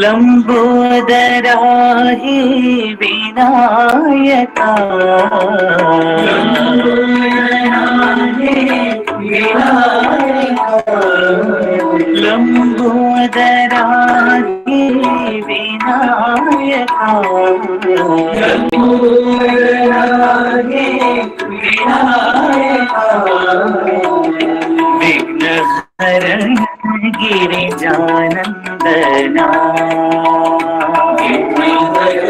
लंबोदरा हे विनायका, लंबोदरा हे विनायका, विघ्नहरण गिरिजानंदना, विघ्नहरण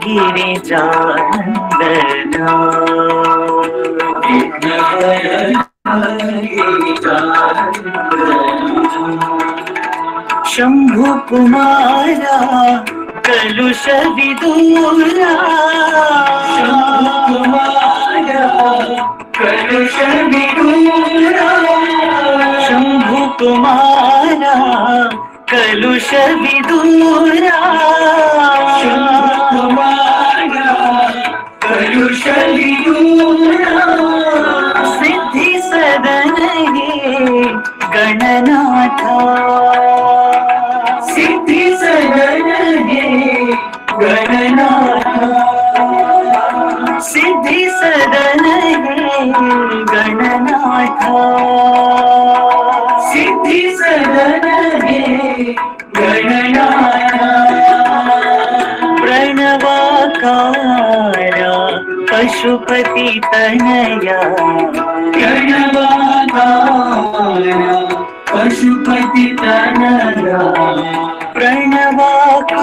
गिरिजानंदना, शंभु कुमारा कलुष विदूरा, कलुष विदूरा, शंभु कुमारा कलुष विदूरा, कलुष विदूरा, सिद्धि सदन हे गणनाथा, सिद्धि सदन हे गणनाथा, सिद्धि सदन हे गणनाथा, सिद्धि सदन हे गणनाथा, प्रणवाकारा पशुपति तनया, प्रणवाकारा पशुपति तनया, प्रणवाकारा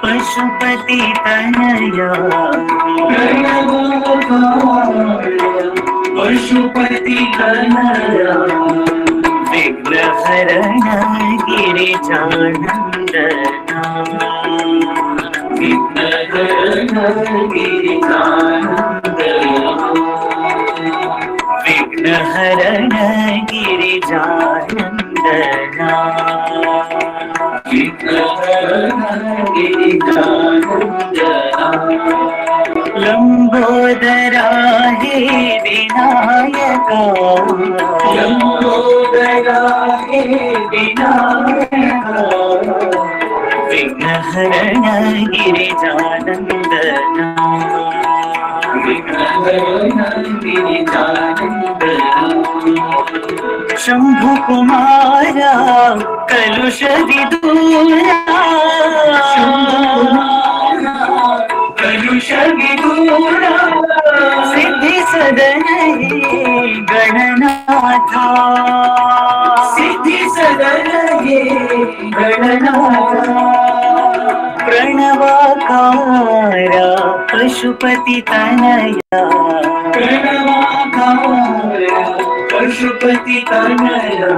पशुपति तनया, प्रणवाकारा पशुपति तनया, विघ्नहरण गिरिजानंदना, विघ्नहरण गिरिजानंदना, विघ्नहरण गिरिजानंदना, विघ्नहरण गिरिजानंदना, लंबोदरा हे विनायका, लंबोदरा हे विनायका, विघ्नहरण गिरिजानंदना, विघ्नहरण गिरिजानंदना, शंभु कुमारा कलुष विदूरा, कलुष विदूरा, सिद्धि सदन हे गणनाथा, सिद्धि सदन हे गणनाथा, प्रणवाकारा पशुपति तनया, प्रणवाकारा पशुपति तनया,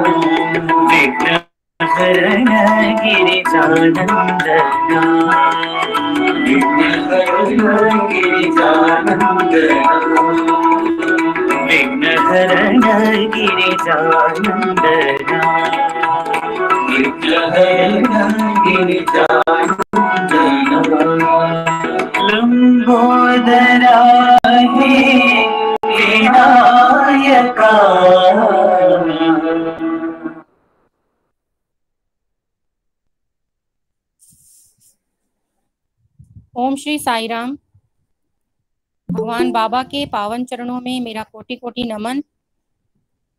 विघ्नहरण गिरिजानंदना, विघ्नहरण गिरिजानंदना, विघ्नहरण गिरिजानंदना, विघ्नहरण गिरिजानंदना, लंबोदरा हे विनायका। ओम श्री साई राम। भगवान बाबा के पावन चरणों में मेरा कोटि कोटि नमन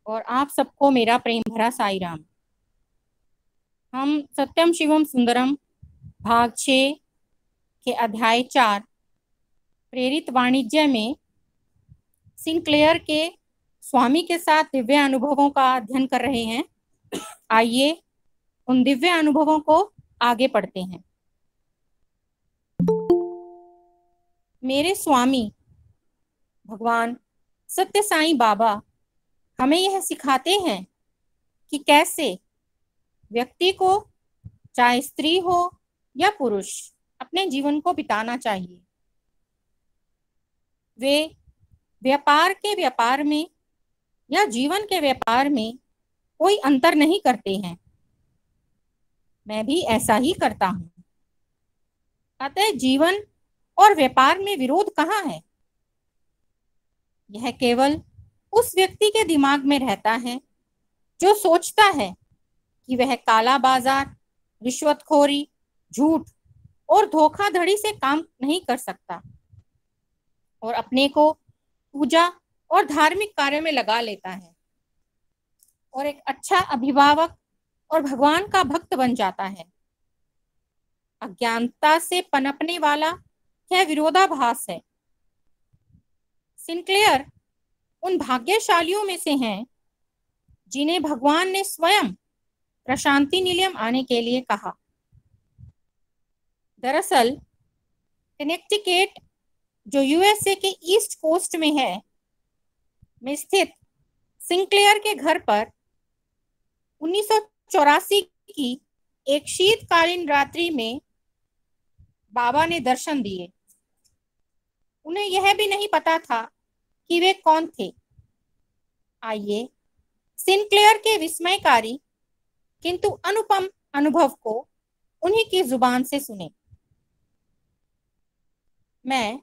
और आप सबको मेरा प्रेम भरा साई राम। हम सत्यम शिवम सुंदरम भाग 6 के अध्याय 4 प्रेरित वाणिज्य में सिंक्लेयर के स्वामी के साथ दिव्य अनुभवों का अध्ययन कर रहे हैं। आइए उन दिव्य अनुभवों को आगे पढ़ते हैं। मेरे स्वामी भगवान सत्य साईं बाबा हमें यह सिखाते हैं कि कैसे व्यक्ति को, चाहे स्त्री हो या पुरुष, अपने जीवन को बिताना चाहिए। वे व्यापार में या जीवन के व्यापार में कोई अंतर नहीं करते हैं। मैं भी ऐसा ही करता हूं। अतः जीवन और व्यापार में विरोध कहाँ है? यह केवल उस व्यक्ति के दिमाग में रहता है जो सोचता है कि वह काला बाजार, रिश्वतखोरी, झूठ और धोखाधड़ी से काम नहीं कर सकता और अपने को पूजा और धार्मिक कार्य में लगा लेता है और एक अच्छा अभिभावक और भगवान का भक्त बन जाता है। अज्ञानता से पनपने वाला यह विरोधाभास है। सिंक्लेयर उन भाग्यशालियों में से हैं जिन्हें भगवान ने स्वयं प्रशांति निलयम आने के लिए कहा। दरअसल कनेक्टिकट, जो यूएसए के ईस्ट कोस्ट में है, में स्थित सिंक्लेयर के घर पर 1984 की एक शीतकालीन रात्रि में बाबा ने दर्शन दिए। उन्हें यह भी नहीं पता था कि वे कौन थे। आइए सिंक्लेयर के विस्मयकारी किंतु अनुपम अनुभव को उन्हीं की जुबान से सुने। मैं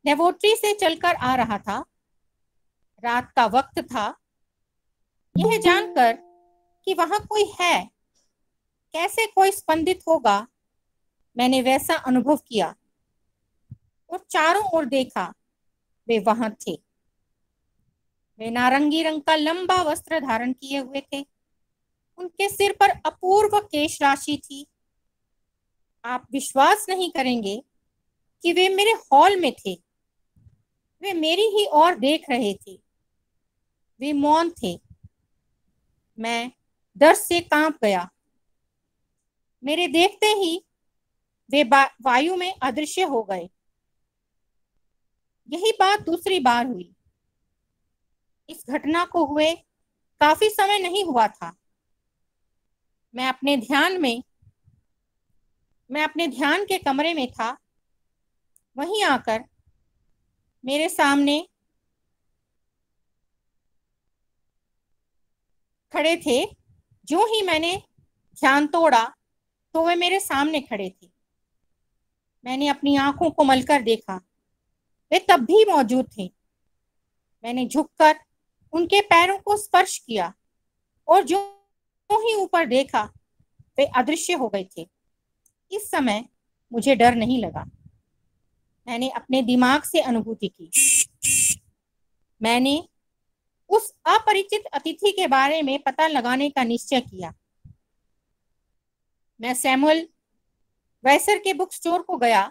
लेबोरेटरी से चलकर आ रहा था। रात का वक्त था। यह जानकर कि वहां कोई है, कैसे कोई स्पंदित होगा, मैंने वैसा अनुभव किया और चारों ओर देखा। वे वहां थे। वे नारंगी रंग का लंबा वस्त्र धारण किए हुए थे। उनके सिर पर अपूर्व केश राशि थी। आप विश्वास नहीं करेंगे कि वे मेरे हॉल में थे। वे मेरी ही ओर देख रहे थे। वे मौन थे। मैं डर से कांप गया। मेरे देखते ही वे वायु में अदृश्य हो गए। यही बात दूसरी बार हुई। इस घटना को हुए काफी समय नहीं हुआ था। मैं अपने ध्यान के कमरे में था। वहीं आकर मेरे सामने खड़े थे। जो ही मैंने ध्यान तोड़ा तो वे मेरे सामने खड़े थे। मैंने अपनी आंखों को मलकर देखा। वे तब भी मौजूद थे। मैंने झुककर उनके पैरों को स्पर्श किया और जो ही ऊपर देखा वे अदृश्य हो गए थे। इस समय मुझे डर नहीं लगा। मैंने अपने दिमाग से अनुभूति की। मैंने उस अपरिचित अतिथि के बारे में पता लगाने का निश्चय किया। मैं सैमुअल वैसर के बुक स्टोर को गया,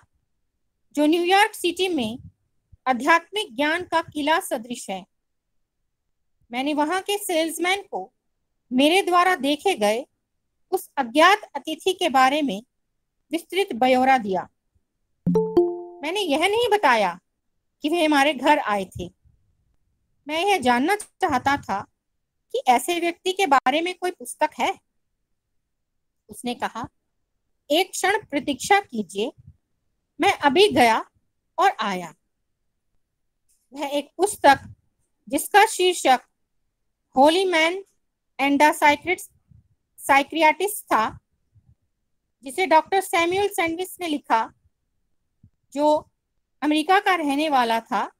जो न्यूयॉर्क सिटी में आध्यात्मिक ज्ञान का किला सदृश है। मैंने वहां के सेल्समैन को मेरे द्वारा देखे गए उस अज्ञात अतिथि के बारे में विस्तृत ब्यौरा दिया। मैंने यह नहीं बताया कि वे हमारे घर आए थे। मैं यह जानना चाहता था कि ऐसे व्यक्ति के बारे में कोई पुस्तक है। उसने कहा, एक क्षण प्रतीक्षा कीजिए, मैं अभी गया और आया। वह एक पुस्तक जिसका शीर्षक होली मैन एंड द साइक्रियाटिस्ट था, जिसे डॉक्टर सैमुअल सैंडविच ने लिखा, जो अमेरिका का रहने वाला था,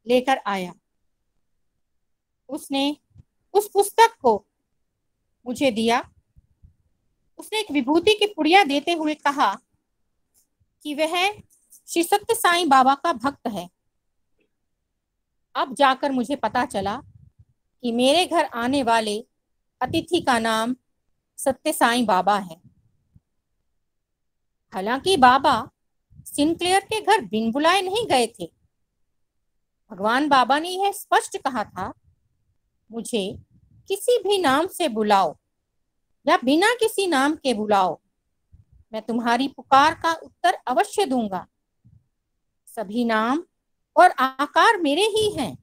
लेकर आया। उसने उस पुस्तक को मुझे दिया। उसने एक विभूति की पुड़िया देते हुए कहा कि वह श्री सत्य साईं बाबा का भक्त है। अब जाकर मुझे पता चला कि मेरे घर आने वाले अतिथि का नाम सत्य साईं बाबा है। हालांकि बाबा सिंक्लेयर के घर बिन बुलाए नहीं गए थे। भगवान बाबा ने यह स्पष्ट कहा था, मुझे किसी भी नाम से बुलाओ या बिना किसी नाम के बुलाओ, मैं तुम्हारी पुकार का उत्तर अवश्य दूंगा। सभी नाम और आकार मेरे ही हैं।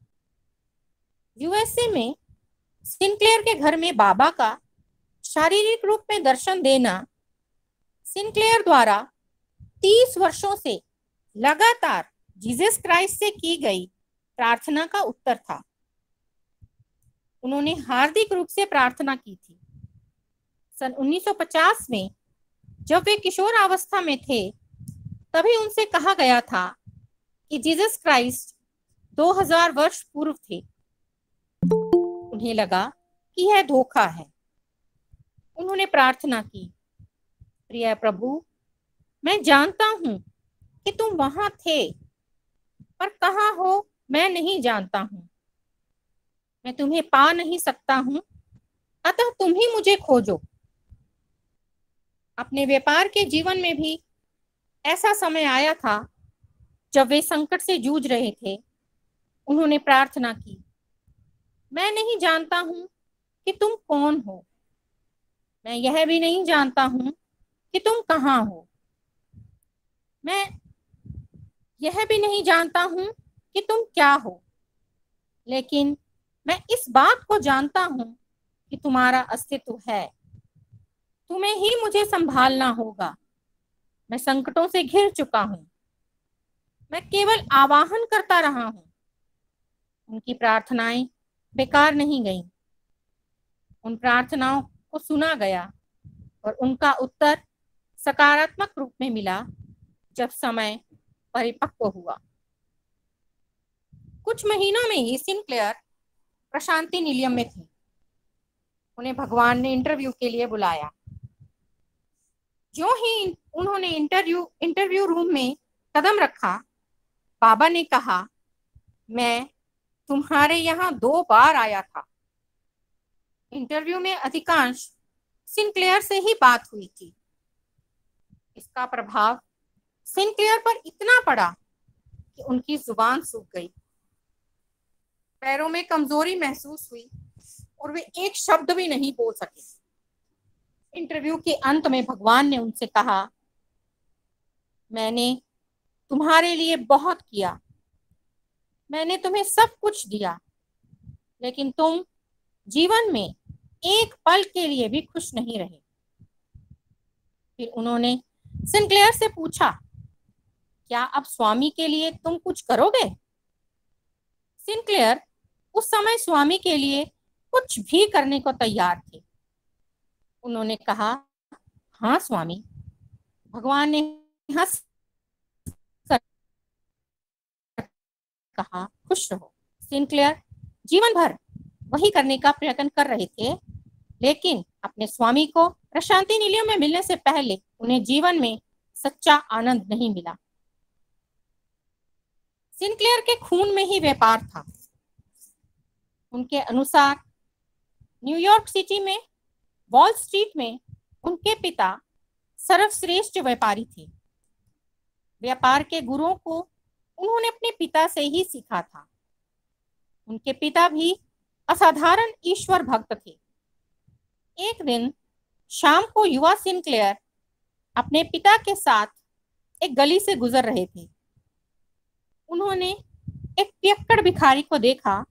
यूएसए में सिंक्लेयर के घर में बाबा का शारीरिक रूप में दर्शन देना सिंक्लेयर द्वारा 30 वर्षों से लगातार जीसस क्राइस्ट से की गई प्रार्थना का उत्तर था। उन्होंने हार्दिक रूप से प्रार्थना की थी। सन 1950 में जब वे किशोर अवस्था में थे, तभी उनसे कहा गया था कि जीसस क्राइस्ट 2000 वर्ष पूर्व थे। उन्हें लगा कि यह धोखा है। उन्होंने प्रार्थना की, प्रिय प्रभु, मैं जानता हूं कि तुम वहां थे, पर कहाँ हो मैं नहीं जानता हूं। मैं तुम्हें पा नहीं सकता हूं, अतः तुम ही मुझे खोजो। अपने व्यापार के जीवन में भी ऐसा समय आया था जब वे संकट से जूझ रहे थे। उन्होंने प्रार्थना की, मैं नहीं जानता हूं कि तुम कौन हो। मैं यह भी नहीं जानता हूं कि तुम कहाँ हो। मैं यह भी नहीं जानता हूं कि तुम क्या हो, लेकिन मैं इस बात को जानता हूं कि तुम्हारा अस्तित्व है। तुम्हें ही मुझे संभालना होगा। मैं संकटों से घिर चुका हूं। मैं केवल आवाहन करता रहा हूं। उनकी प्रार्थनाएं बेकार नहीं गईं। उन प्रार्थनाओं को सुना गया और उनका उत्तर सकारात्मक रूप में मिला जब समय परिपक्व हुआ। कुछ महीनों में ही सिंक्लेयर प्रशांति निलयम में थे। उन्हें भगवान ने इंटरव्यू के लिए बुलाया। जो ही उन्होंने इंटरव्यू रूम में कदम रखा, बाबा ने कहा, मैं तुम्हारे यहाँ 2 बार आया था। इंटरव्यू में अधिकांश सिंक्लेयर से ही बात हुई थी। इसका प्रभाव सिंक्लेयर पर इतना पड़ा कि उनकी जुबान सूख गई, पैरों में कमजोरी महसूस हुई और वे एक शब्द भी नहीं बोल सके। इंटरव्यू के अंत में भगवान ने उनसे कहा, मैंने तुम्हारे लिए बहुत किया, मैंने तुम्हें सब कुछ दिया, लेकिन तुम जीवन में एक पल के लिए भी खुश नहीं रहे। फिर उन्होंने सिंक्लेयर से पूछा, क्या अब स्वामी के लिए तुम कुछ करोगे? सिंक्लेयर उस समय स्वामी के लिए कुछ भी करने को तैयार थे। उन्होंने कहा, हाँ स्वामी। भगवान ने हंस कर कहा, खुश रहो। सिंक्लेयर जीवन भर वही करने का प्रयत्न कर रहे थे, लेकिन अपने स्वामी को प्रशांति निलयम में मिलने से पहले उन्हें जीवन में सच्चा आनंद नहीं मिला। सिंक्लेयर के खून में ही व्यापार था। उनके अनुसार न्यूयॉर्क सिटी में वॉल स्ट्रीट में उनके पिता सर्वश्रेष्ठ व्यापारी थे। व्यापार के गुरुओं को उन्होंने अपने पिता से ही सीखा था। उनके पिता भी असाधारण ईश्वर भक्त थे। एक दिन शाम को युवा सिंक्लेयर अपने पिता के साथ एक गली से गुजर रहे थे। उन्होंने एक पियक्कड़ भिखारी को देखा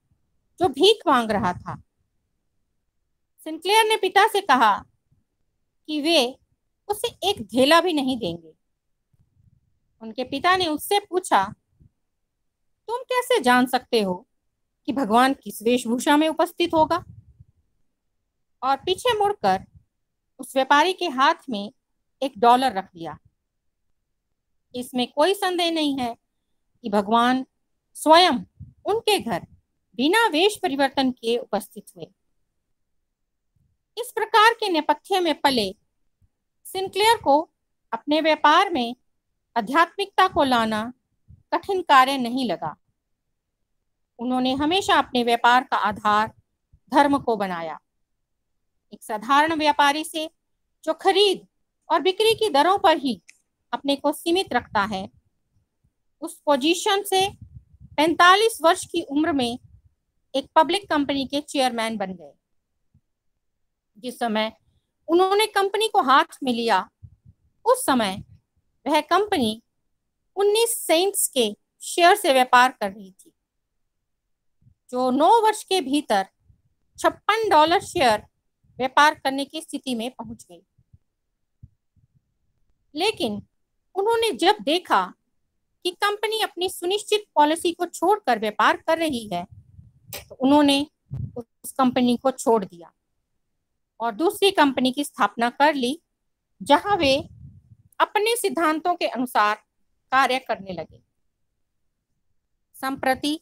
जो भीख मांग रहा था। सिंक्लेयर ने पिता से कहा कि वे उसे एक धेला भी नहीं देंगे। उनके पिता ने उससे पूछा, तुम कैसे जान सकते हो कि भगवान किस वेशभूषा में उपस्थित होगा? और पीछे मुड़कर उस व्यापारी के हाथ में $1 रख दिया। इसमें कोई संदेह नहीं है कि भगवान स्वयं उनके घर बिना वेश परिवर्तन के उपस्थित हुए। इस प्रकार के नेपथ्य में पले सिंक्लेयर को अपने व्यापार में आध्यात्मिकता को लाना कठिन कार्य नहीं लगा। उन्होंने हमेशा अपने व्यापार का आधार धर्म को बनाया। एक साधारण व्यापारी से जो खरीद और बिक्री की दरों पर ही अपने को सीमित रखता है, उस पोजीशन से 45 वर्ष की उम्र में एक पब्लिक कंपनी के चेयरमैन बन गए। जिस समय उन्होंने कंपनी को हाथ में लिया, उस समय वह कंपनी 19 सेंट्स के शेयर से व्यापार कर रही थी, जो 9 वर्ष के भीतर $56 शेयर व्यापार करने की स्थिति में पहुंच गई। लेकिन उन्होंने जब देखा कि कंपनी अपनी सुनिश्चित पॉलिसी को छोड़कर व्यापार कर रही है, तो उन्होंने उस कंपनी को छोड़ दिया और दूसरी कंपनी की स्थापना कर ली, जहां वे अपने सिद्धांतों के अनुसार कार्य करने लगे। संप्रति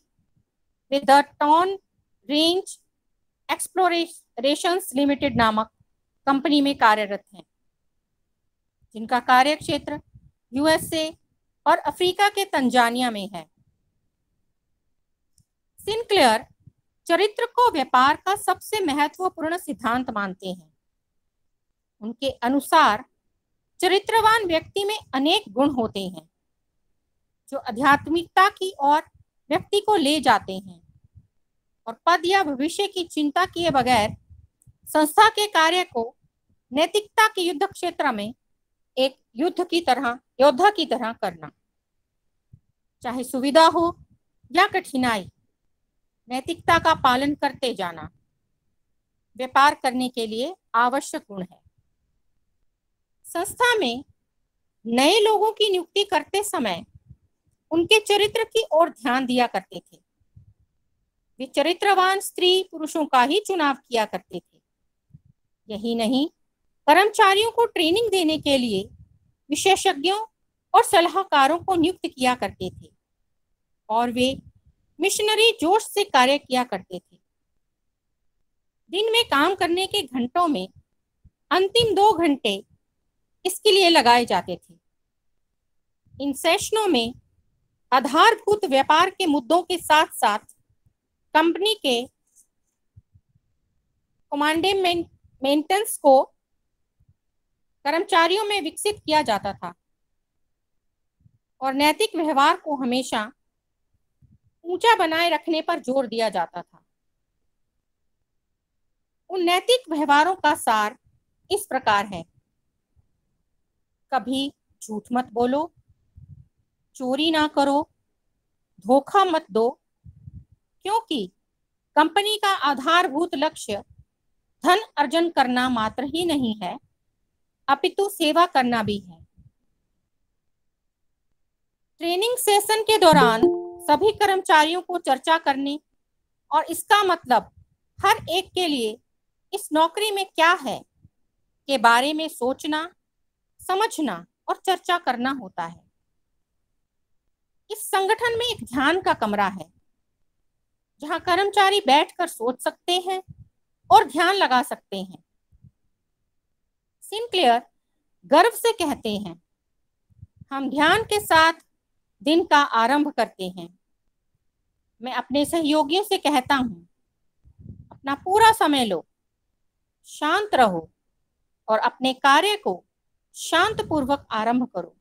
वे the Ton Range Explorations Limited नामक कंपनी में कार्यरत हैं, जिनका कार्य क्षेत्र यूएसए और अफ्रीका के तंजानिया में है। सिनक्लेयर चरित्र को व्यापार का सबसे महत्वपूर्ण सिद्धांत मानते हैं। उनके अनुसार चरित्रवान व्यक्ति में अनेक गुण होते हैं जो आध्यात्मिकता की ओर व्यक्ति को ले जाते हैं और पद या भविष्य की चिंता किए बगैर संस्था के कार्य को नैतिकता के युद्ध क्षेत्र में एक योद्धा की तरह करना, चाहे सुविधा हो या कठिनाई, नैतिकता का पालन करते जाना व्यापार करने के लिए आवश्यक गुण है। संस्था में नए लोगों की नियुक्ति करते समय उनके चरित्र की ओर ध्यान दिया करते थे। वे चरित्रवान स्त्री पुरुषों का ही चुनाव किया करते थे। यही नहीं, कर्मचारियों को ट्रेनिंग देने के लिए विशेषज्ञों और सलाहकारों को नियुक्त किया करते थे और वे मिशनरी जोश से कार्य किया करते थे। दिन में काम करने के घंटों में अंतिम 2 घंटे इसके लिए लगाए जाते थे। इन सेशनों में आधारभूत व्यापार के मुद्दों के साथ साथ कंपनी के कमांडेमेंट्स को कर्मचारियों में विकसित किया जाता था और नैतिक व्यवहार को हमेशा ऊंचा बनाए रखने पर जोर दिया जाता था। उन नैतिक व्यवहारों का सार इस प्रकार है: कभी झूठ मत बोलो, चोरी ना करो, धोखा मत दो, क्योंकि कंपनी का आधारभूत लक्ष्य धन अर्जन करना मात्र ही नहीं है, अपितु सेवा करना भी है। ट्रेनिंग सेशन के दौरान सभी कर्मचारियों को चर्चा करने और इसका मतलब हर एक के लिए इस नौकरी में क्या है के बारे में सोचना, समझना और चर्चा करना होता है। इस संगठन में एक ध्यान का कमरा है जहां कर्मचारी बैठकर सोच सकते हैं और ध्यान लगा सकते हैं। सिनक्लेयर गर्व से कहते हैं, हम ध्यान के साथ दिन का आरंभ करते हैं। मैं अपने सहयोगियों से कहता हूं, अपना पूरा समय लो, शांत रहो और अपने कार्य को शांतपूर्वक आरंभ करो।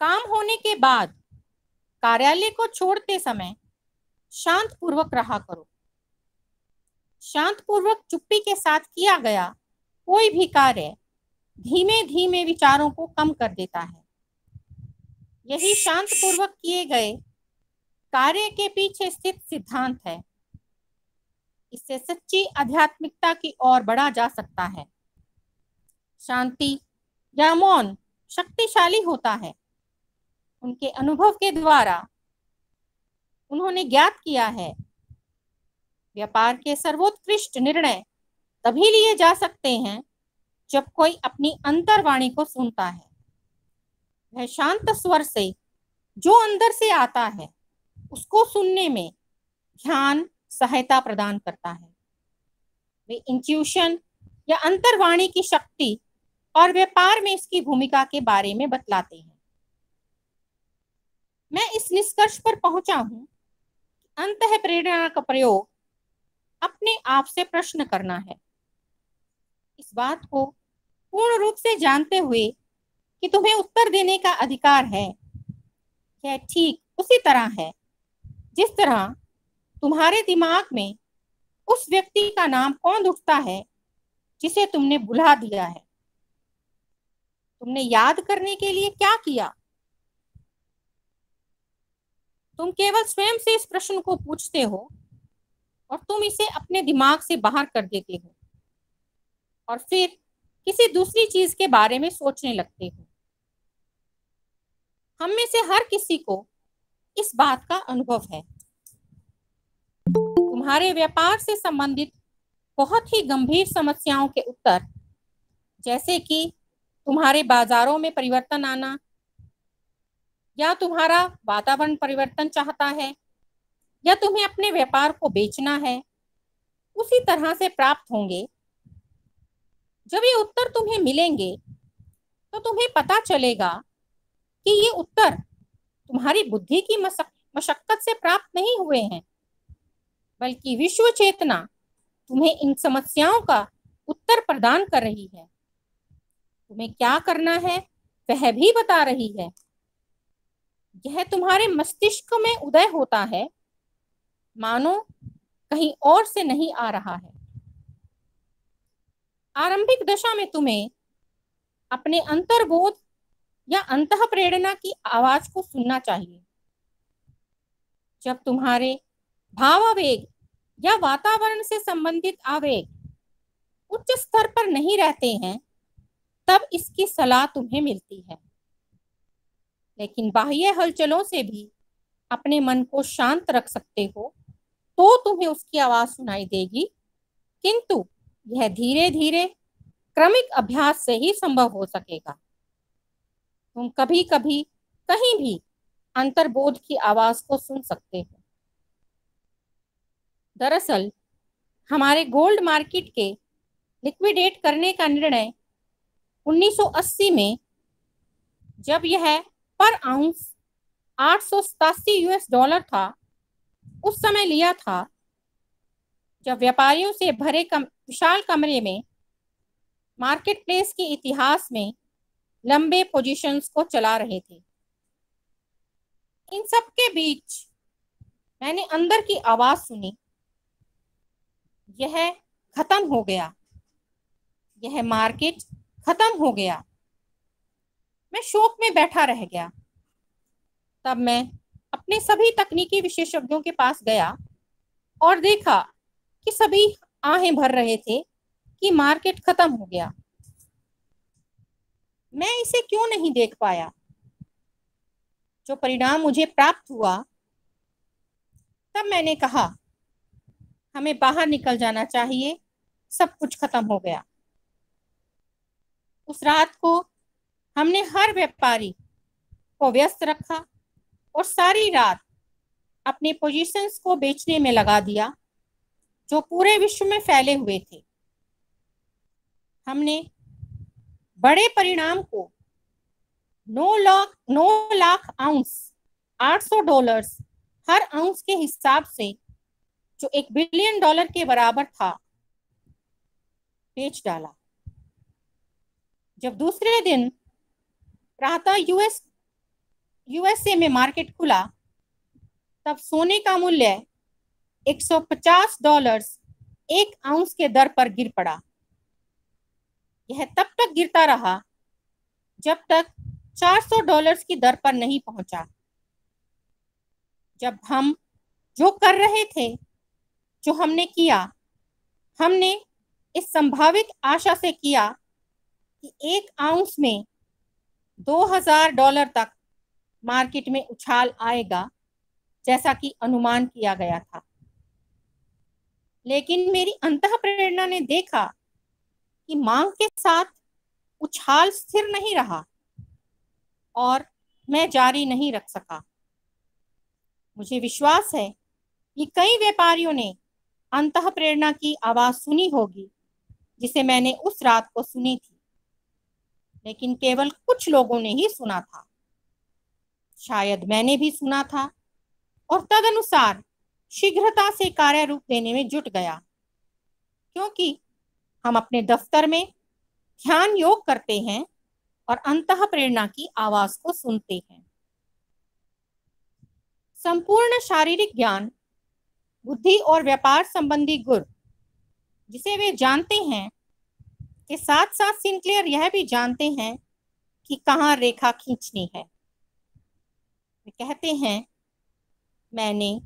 काम होने के बाद कार्यालय को छोड़ते समय शांतपूर्वक रहा करो। शांतपूर्वक चुप्पी के साथ किया गया कोई भी कार्य धीमे धीमे विचारों को कम कर देता है। यही शांतपूर्वक किए गए कार्य के पीछे स्थित सिद्धांत है। इससे सच्ची आध्यात्मिकता की ओर बढ़ा जा सकता है। शांति या मौन शक्तिशाली होता है। उनके अनुभव के द्वारा उन्होंने ज्ञात किया है, व्यापार के सर्वोत्कृष्ट निर्णय तभी लिए जा सकते हैं जब कोई अपनी अंतर्वाणी को सुनता है। वह शांत स्वर से जो अंदर से आता है उसको सुनने में ध्यान सहायता प्रदान करता है। वे इंट्यूशन या अंतर्वाणी की शक्ति और व्यापार में इसकी भूमिका के बारे में बतलाते हैं। मैं इस निष्कर्ष पर पहुंचा हूं कि अंतः प्रेरणा का प्रयोग अपने आप से प्रश्न करना है, इस बात को पूर्ण रूप से जानते हुए कि तुम्हें उत्तर देने का अधिकार है। यह ठीक उसी तरह है जिस तरह तुम्हारे दिमाग में उस व्यक्ति का नाम कौन उठता है जिसे तुमने भुला दिया है। तुमने याद करने के लिए क्या किया? तुम केवल स्वयं से इस प्रश्न को पूछते हो और तुम इसे अपने दिमाग से बाहर कर देते हो और फिर किसी दूसरी चीज के बारे में सोचने लगते हो। हम में से हर किसी को इस बात का अनुभव है। तुम्हारे व्यापार से संबंधित बहुत ही गंभीर समस्याओं के उत्तर, जैसे कि तुम्हारे बाजारों में परिवर्तन आना या तुम्हारा वातावरण परिवर्तन चाहता है या तुम्हें अपने व्यापार को बेचना है, उसी तरह से प्राप्त होंगे। जब ये उत्तर तुम्हें मिलेंगे तो तुम्हें पता चलेगा कि ये उत्तर तुम्हारी बुद्धि की मशक्कत से प्राप्त नहीं हुए हैं, बल्कि विश्व चेतना तुम्हें इन समस्याओं का उत्तर प्रदान कर रही है। तुम्हें क्या करना है वह भी बता रही है। यह तुम्हारे मस्तिष्क में उदय होता है, मानो कहीं और से नहीं आ रहा है। आरंभिक दशा में तुम्हें अपने अंतर्बोध या अंतः प्रेरणा की आवाज को सुनना चाहिए। जब तुम्हारे भावावेग या वातावरण से संबंधित आवेग उच्च स्तर पर नहीं रहते हैं, तब इसकी सलाह तुम्हें मिलती है। लेकिन बाह्य हलचलों से भी अपने मन को शांत रख सकते हो तो तुम्हें उसकी आवाज सुनाई देगी, किंतु यह धीरे धीरे क्रमिक अभ्यास से ही संभव हो सकेगा। तुम कभी कभी कहीं भी अंतर्बोध की आवाज को सुन सकते हो। दरअसल हमारे गोल्ड मार्केट के लिक्विडेट करने का निर्णय 1980 में, जब यह पर आउंस $887 था, उस समय लिया था, जब व्यापारियों से भरे विशाल कमरे में मार्केट प्लेस के इतिहास में लंबे पोजीशंस को चला रहे थे। इन सब के बीच मैंने अंदर की आवाज सुनी, यह खत्म हो गया, यह मार्केट खत्म हो गया। मैं शोक में बैठा रह गया। तब मैं अपने सभी तकनीकी विशेषज्ञों के पास गया और देखा कि सभी आहें भर रहे थे कि मार्केट खत्म हो गया। मैं इसे क्यों नहीं देख पाया? जो परिणाम मुझे प्राप्त हुआ, तब मैंने कहा हमें बाहर निकल जाना चाहिए, सब कुछ खत्म हो गया। उस रात को हमने हर व्यापारी को व्यस्त रखा और सारी रात अपने पोजीशंस को बेचने में लगा दिया, जो पूरे विश्व में फैले हुए थे। हमने बड़े परिणाम को 9 लाख आउंस $800 हर आउंस के हिसाब से, जो $1 बिलियन के बराबर था, बेच डाला। जब दूसरे दिन प्रातः यूएसए में मार्केट खुला, तब सोने का मूल्य $150 एक आउंस के दर पर गिर पड़ा। यह तब तक गिरता रहा जब तक $400 की दर पर नहीं पहुंचा। जब हम जो कर रहे थे, जो हमने किया, हमने इस संभावित आशा से किया कि एक आउंस में $2000 तक मार्केट में उछाल आएगा, जैसा कि अनुमान किया गया था। लेकिन मेरी अंतः प्रेरणा ने देखा कि मांग के साथ उछाल स्थिर नहीं रहा और मैं जारी नहीं रख सका। मुझे विश्वास है कि कई व्यापारियों ने अंतः प्रेरणा की आवाज सुनी होगी, जिसे मैंने उस रात को सुनी थी, लेकिन केवल कुछ लोगों ने ही सुना था। शायद मैंने भी सुना था और तदनुसार शीघ्रता से कार्य रूप देने में जुट गया, क्योंकि हम अपने दफ्तर में ध्यान योग करते हैं और अंतः प्रेरणा की आवाज को सुनते हैं। संपूर्ण शारीरिक ज्ञान, बुद्धि और व्यापार संबंधी गुर, जिसे वे जानते हैं, के साथ साथ सिंक्लेयर यह भी जानते हैं कि कहाँ रेखा खींचनी है। वे कहते हैं, मैंने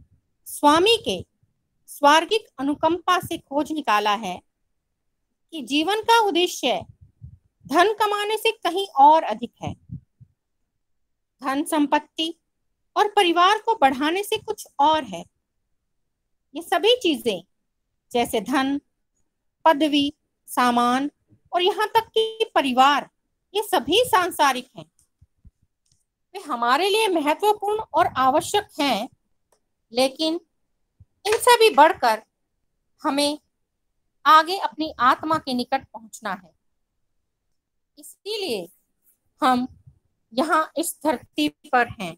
स्वामी के स्वार्गिक अनुकंपा से खोज निकाला है कि जीवन का उद्देश्य धन कमाने से कहीं और अधिक है। धन संपत्ति और परिवार को बढ़ाने से कुछ और है। ये सभी चीजें जैसे धन, पदवी, सामान और यहाँ तक कि परिवार, ये सभी सांसारिक हैं। वे हमारे लिए महत्वपूर्ण और आवश्यक हैं, लेकिन इनसे भी बढ़कर हमें आगे अपनी आत्मा के निकट पहुंचना है। इसीलिए हम यहाँ इस धरती पर हैं।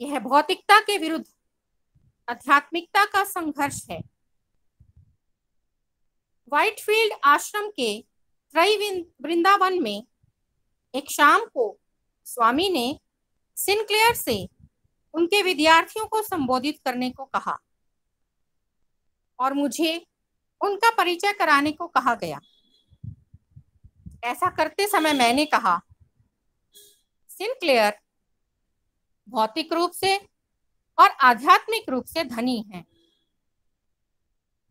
यह भौतिकता के विरुद्ध आध्यात्मिकता का संघर्ष है। व्हाइटफील्ड आश्रम के त्रय वृंदावन में एक शाम को स्वामी ने सिनक्लेयर से उनके विद्यार्थियों को संबोधित करने को कहा और मुझे उनका परिचय कराने को कहा गया। ऐसा करते समय मैंने कहा, सिनक्लेयर भौतिक रूप से और आध्यात्मिक रूप से धनी हैं।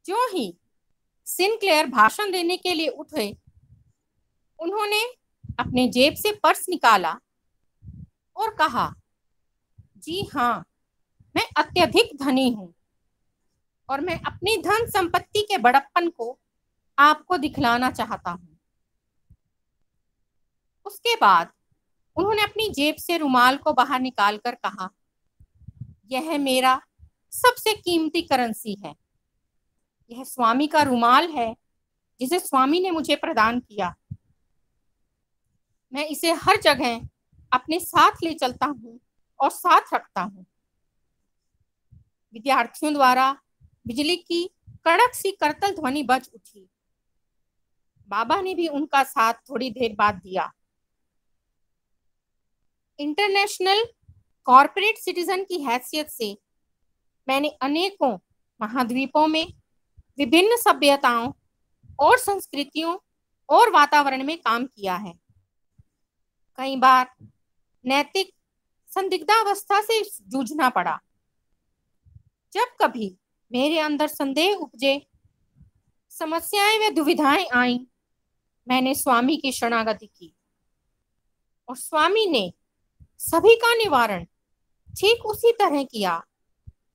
जो ही सिनक्लेयर भाषण देने के लिए उठे, उन्होंने अपने जेब से पर्स निकाला और कहा, जी हाँ, मैं अत्यधिक धनी हूं और मैं अपनी धन संपत्ति के बड़प्पन को आपको दिखलाना चाहता हूं। उसके बाद उन्होंने अपनी जेब से रुमाल को बाहर निकालकर कहा, यह मेरा सबसे कीमती करेंसी है। यह स्वामी का रुमाल है जिसे स्वामी ने मुझे प्रदान किया। मैं इसे हर जगह अपने साथ ले चलता हूँ और साथ रखता हूँ। विद्यार्थियों द्वारा बिजली की कड़क सी करतल ध्वनि बज उठी। बाबा ने भी उनका साथ थोड़ी देर बाद दिया। इंटरनेशनल कॉर्पोरेट सिटीजन की हैसियत से मैंने अनेकों महाद्वीपों में विभिन्न सभ्यताओं और संस्कृतियों और वातावरण में काम किया है। कई बार नैतिक संदिग्धावस्था से जूझना पड़ा। जब कभी मेरे अंदर संदेह उपजे, समस्याएं व दुविधाएं आईं, मैंने स्वामी की शरणागति की और स्वामी ने सभी का निवारण ठीक उसी तरह किया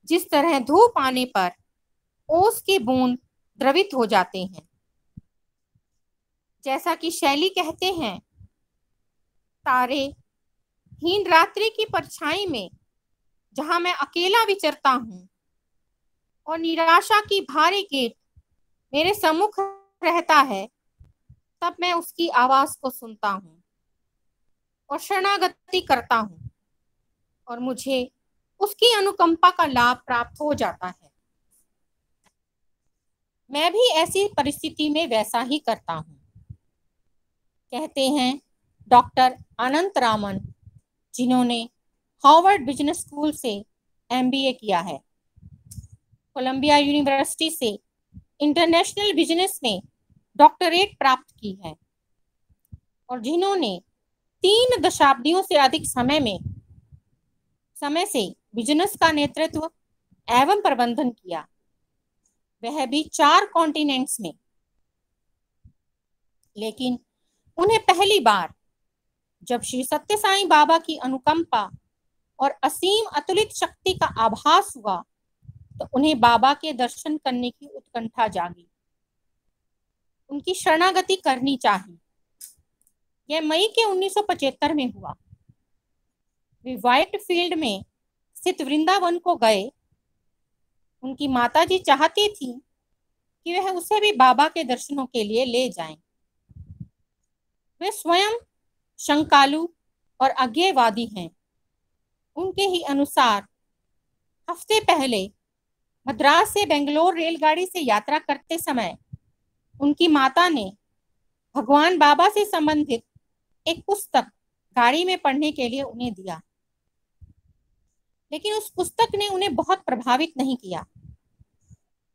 जिस तरह धूप आने पर ओस की बूंद द्रवित हो जाते हैं। जैसा कि शैली कहते हैं, तारे हीन रात्रि की परछाई में जहां मैं अकेला विचरता हूं और निराशा की भारी कीट मेरे सम्मुख रहता है, तब मैं उसकी आवाज को सुनता हूं और शरणागति करता हूं और मुझे उसकी अनुकंपा का लाभ प्राप्त हो जाता है। मैं भी ऐसी परिस्थिति में वैसा ही करता हूं। कहते हैं डॉक्टर अनंत रामन, जिन्होंने हार्वर्ड बिजनेस स्कूल से एमबीए किया है, कोलंबिया यूनिवर्सिटी से इंटरनेशनल बिजनेस में डॉक्टरेट प्राप्त की है और जिन्होंने 3 दशाब्दियों से अधिक समय से बिजनेस का नेतृत्व एवं प्रबंधन किया, वह भी 4 कॉन्टिनेंट्स में। लेकिन उन्हें पहली बार जब श्री सत्य साईं बाबा की अनुकंपा और असीम अतुलित शक्ति का आभास हुआ, तो उन्हें बाबा के दर्शन करने की उत्कंठा जागी। उनकी शरणागति करनी चाहिए। यह मई के 1975 में हुआ। वे व्हाइटफील्ड में स्थित वृंदावन को गए। उनकी माताजी चाहती थी कि वह उसे भी बाबा के दर्शनों के लिए ले जाएं। वे स्वयं शंकालु और अज्ञेयवादी हैं। उनके ही अनुसार हफ्ते पहले मद्रास से बेंगलोर रेलगाड़ी से यात्रा करते समय उनकी माता ने भगवान बाबा से संबंधित एक पुस्तक गाड़ी में पढ़ने के लिए उन्हें दिया, लेकिन उस पुस्तक ने उन्हें बहुत प्रभावित नहीं किया।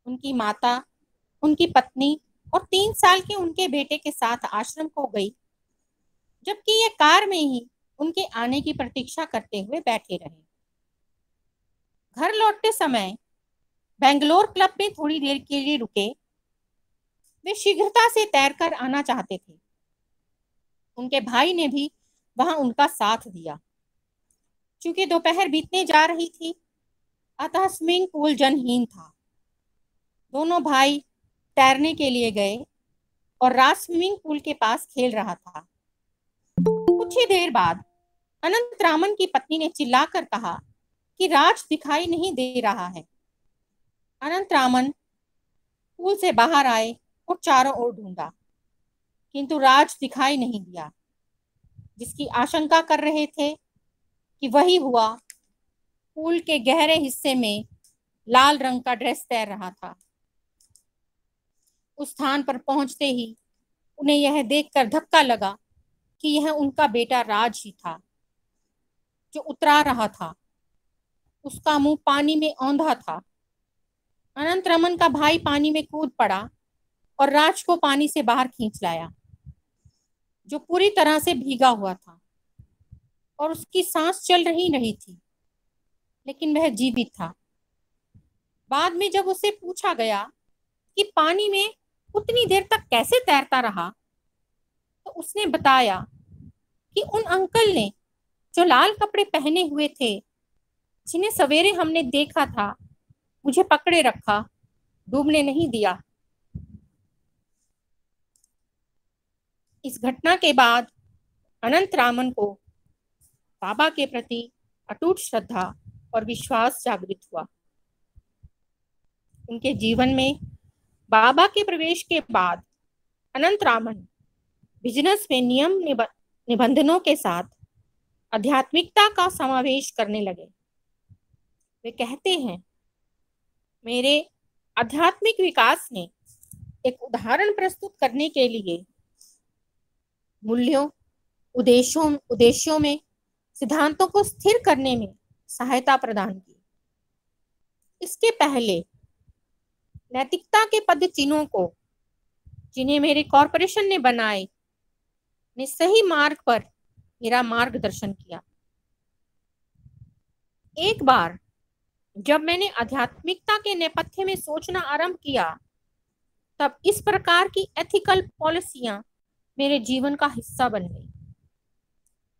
उनकी माता, उनकी पत्नी और 3 साल के उनके बेटे के साथ आश्रम को गई जबकि ये कार में ही उनके आने की प्रतीक्षा करते हुए बैठे रहे। घर लौटते समय बेंगलोर क्लब में थोड़ी देर के लिए रुके। वे शीघ्रता से तैरकर आना चाहते थे। उनके भाई ने भी वहां उनका साथ दिया। चूंकि दोपहर बीतने जा रही थी, अतः स्विमिंग पूल जनहीन था। दोनों भाई तैरने के लिए गए और राज स्विमिंग पूल के पास खेल रहा था। कुछ ही देर बाद अनंतरामन की पत्नी ने चिल्लाकर कहा कि राज दिखाई नहीं दे रहा है। अनंतरामन पूल से बाहर आए और चारों ओर ढूंढा, किंतु राज दिखाई नहीं दिया। जिसकी आशंका कर रहे थे कि वही हुआ। पूल के गहरे हिस्से में लाल रंग का ड्रेस तैर रहा था। उस स्थान पर पहुंचते ही उन्हें यह देखकर धक्का लगा कि यह उनका बेटा राज ही था जो उतरा रहा था। उसका मुंह पानी में औंधा था। अनंतरमन का भाई पानी में कूद पड़ा और राज को पानी से बाहर खींच लाया, जो पूरी तरह से भीगा हुआ था और उसकी सांस चल रही थी, लेकिन वह जीवित था। बाद में जब उसे पूछा गया कि पानी में उतनी देर तक कैसे तैरता रहा, तो उसने बताया कि उन अंकल ने जो लाल कपड़े पहने हुए थे, जिन्हें सवेरे हमने देखा था, मुझे पकड़े रखा, डूबने नहीं दिया। इस घटना के बाद अनंतरामन को बाबा के प्रति अटूट श्रद्धा और विश्वास जागृत हुआ। उनके जीवन में बाबा के प्रवेश के बाद अनंतरामन बिजनेस में नियम निबंधनों के साथ आध्यात्मिकता का समावेश करने लगे। वे कहते हैं, मेरे आध्यात्मिक विकास ने एक उदाहरण प्रस्तुत करने के लिए मूल्यों, उद्देश्यों में, सिद्धांतों को स्थिर करने में सहायता प्रदान की। इसके पहले नैतिकता के पद चिन्हों को, जिन्हें मेरे कॉरपोरेशन ने बनाए, ने सही मार्ग पर मेरा मार्गदर्शन किया। एक बार जब मैंने आध्यात्मिकता के नेपथ्य में सोचना आरंभ किया, तब इस प्रकार की एथिकल पॉलिसियां मेरे जीवन का हिस्सा बन गई।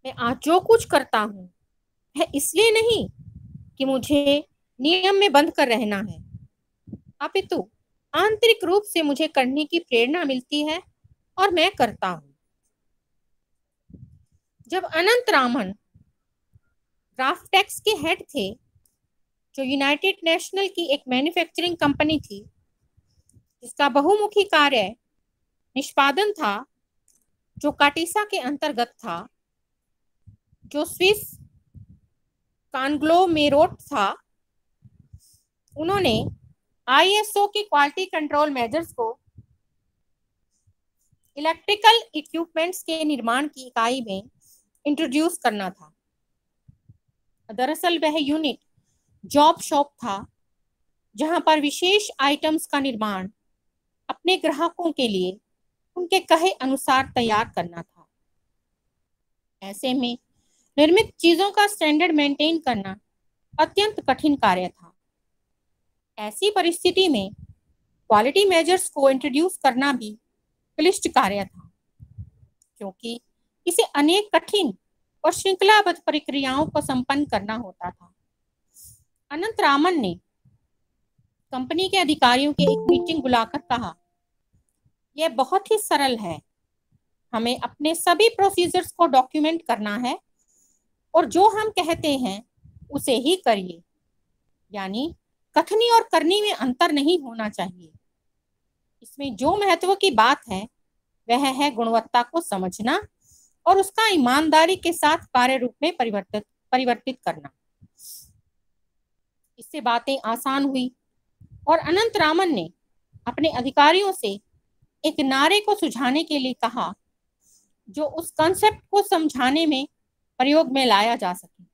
मैं आज जो कुछ करता हूं, वह इसलिए नहीं कि मुझे नियम में बंध कर रहना है, अपितु आंतरिक रूप से मुझे करने की प्रेरणा मिलती है और मैं करता हूं। जब अनंतरामन ग्राफ्टेक्स के हेड थे, जो यूनाइटेड नेशनल की एक मैन्युफैक्चरिंग कंपनी थी, जिसका बहुमुखी कार्य निष्पादन था, जो काटिसा के अंतर्गत था, जो स्विस कांग्लोमेरेट था, उन्होंने आईएसओ की क्वालिटी कंट्रोल मेजर्स को इलेक्ट्रिकल इक्विपमेंट्स के निर्माण की इकाई में इंट्रोड्यूस करना था। दरअसल वह यूनिट जॉब शॉप था, जहां पर विशेष आइटम्स का निर्माण अपने ग्राहकों के लिए उनके कहे अनुसार तैयार करना था। ऐसे में निर्मित चीजों का स्टैंडर्ड मेंटेन करना अत्यंत कठिन कार्य था। ऐसी परिस्थिति में क्वालिटी मेजर्स को इंट्रोड्यूस करना भी क्लिष्ट कार्य था, क्योंकि इसे अनेक कठिन और श्रृंखलाबद्ध प्रक्रियाओं को संपन्न करना होता था। अनंतरामन ने कंपनी के अधिकारियों की एक मीटिंग बुलाकर कहा, यह बहुत ही सरल है, हमें अपने सभी प्रोसीजर्स को डॉक्यूमेंट करना है और जो हम कहते हैं उसे ही करिए, यानी कथनी और करनी में अंतर नहीं होना चाहिए। इसमें जो महत्व की बात है वह है गुणवत्ता को समझना और उसका ईमानदारी के साथ कार्य रूप में परिवर्तित करना। इससे बातें आसान हुई और अनंतरामन ने अपने अधिकारियों से एक नारे को सुझाने के लिए कहा, जो उस कॉन्सेप्ट को समझाने में प्रयोग में लाया जा सके।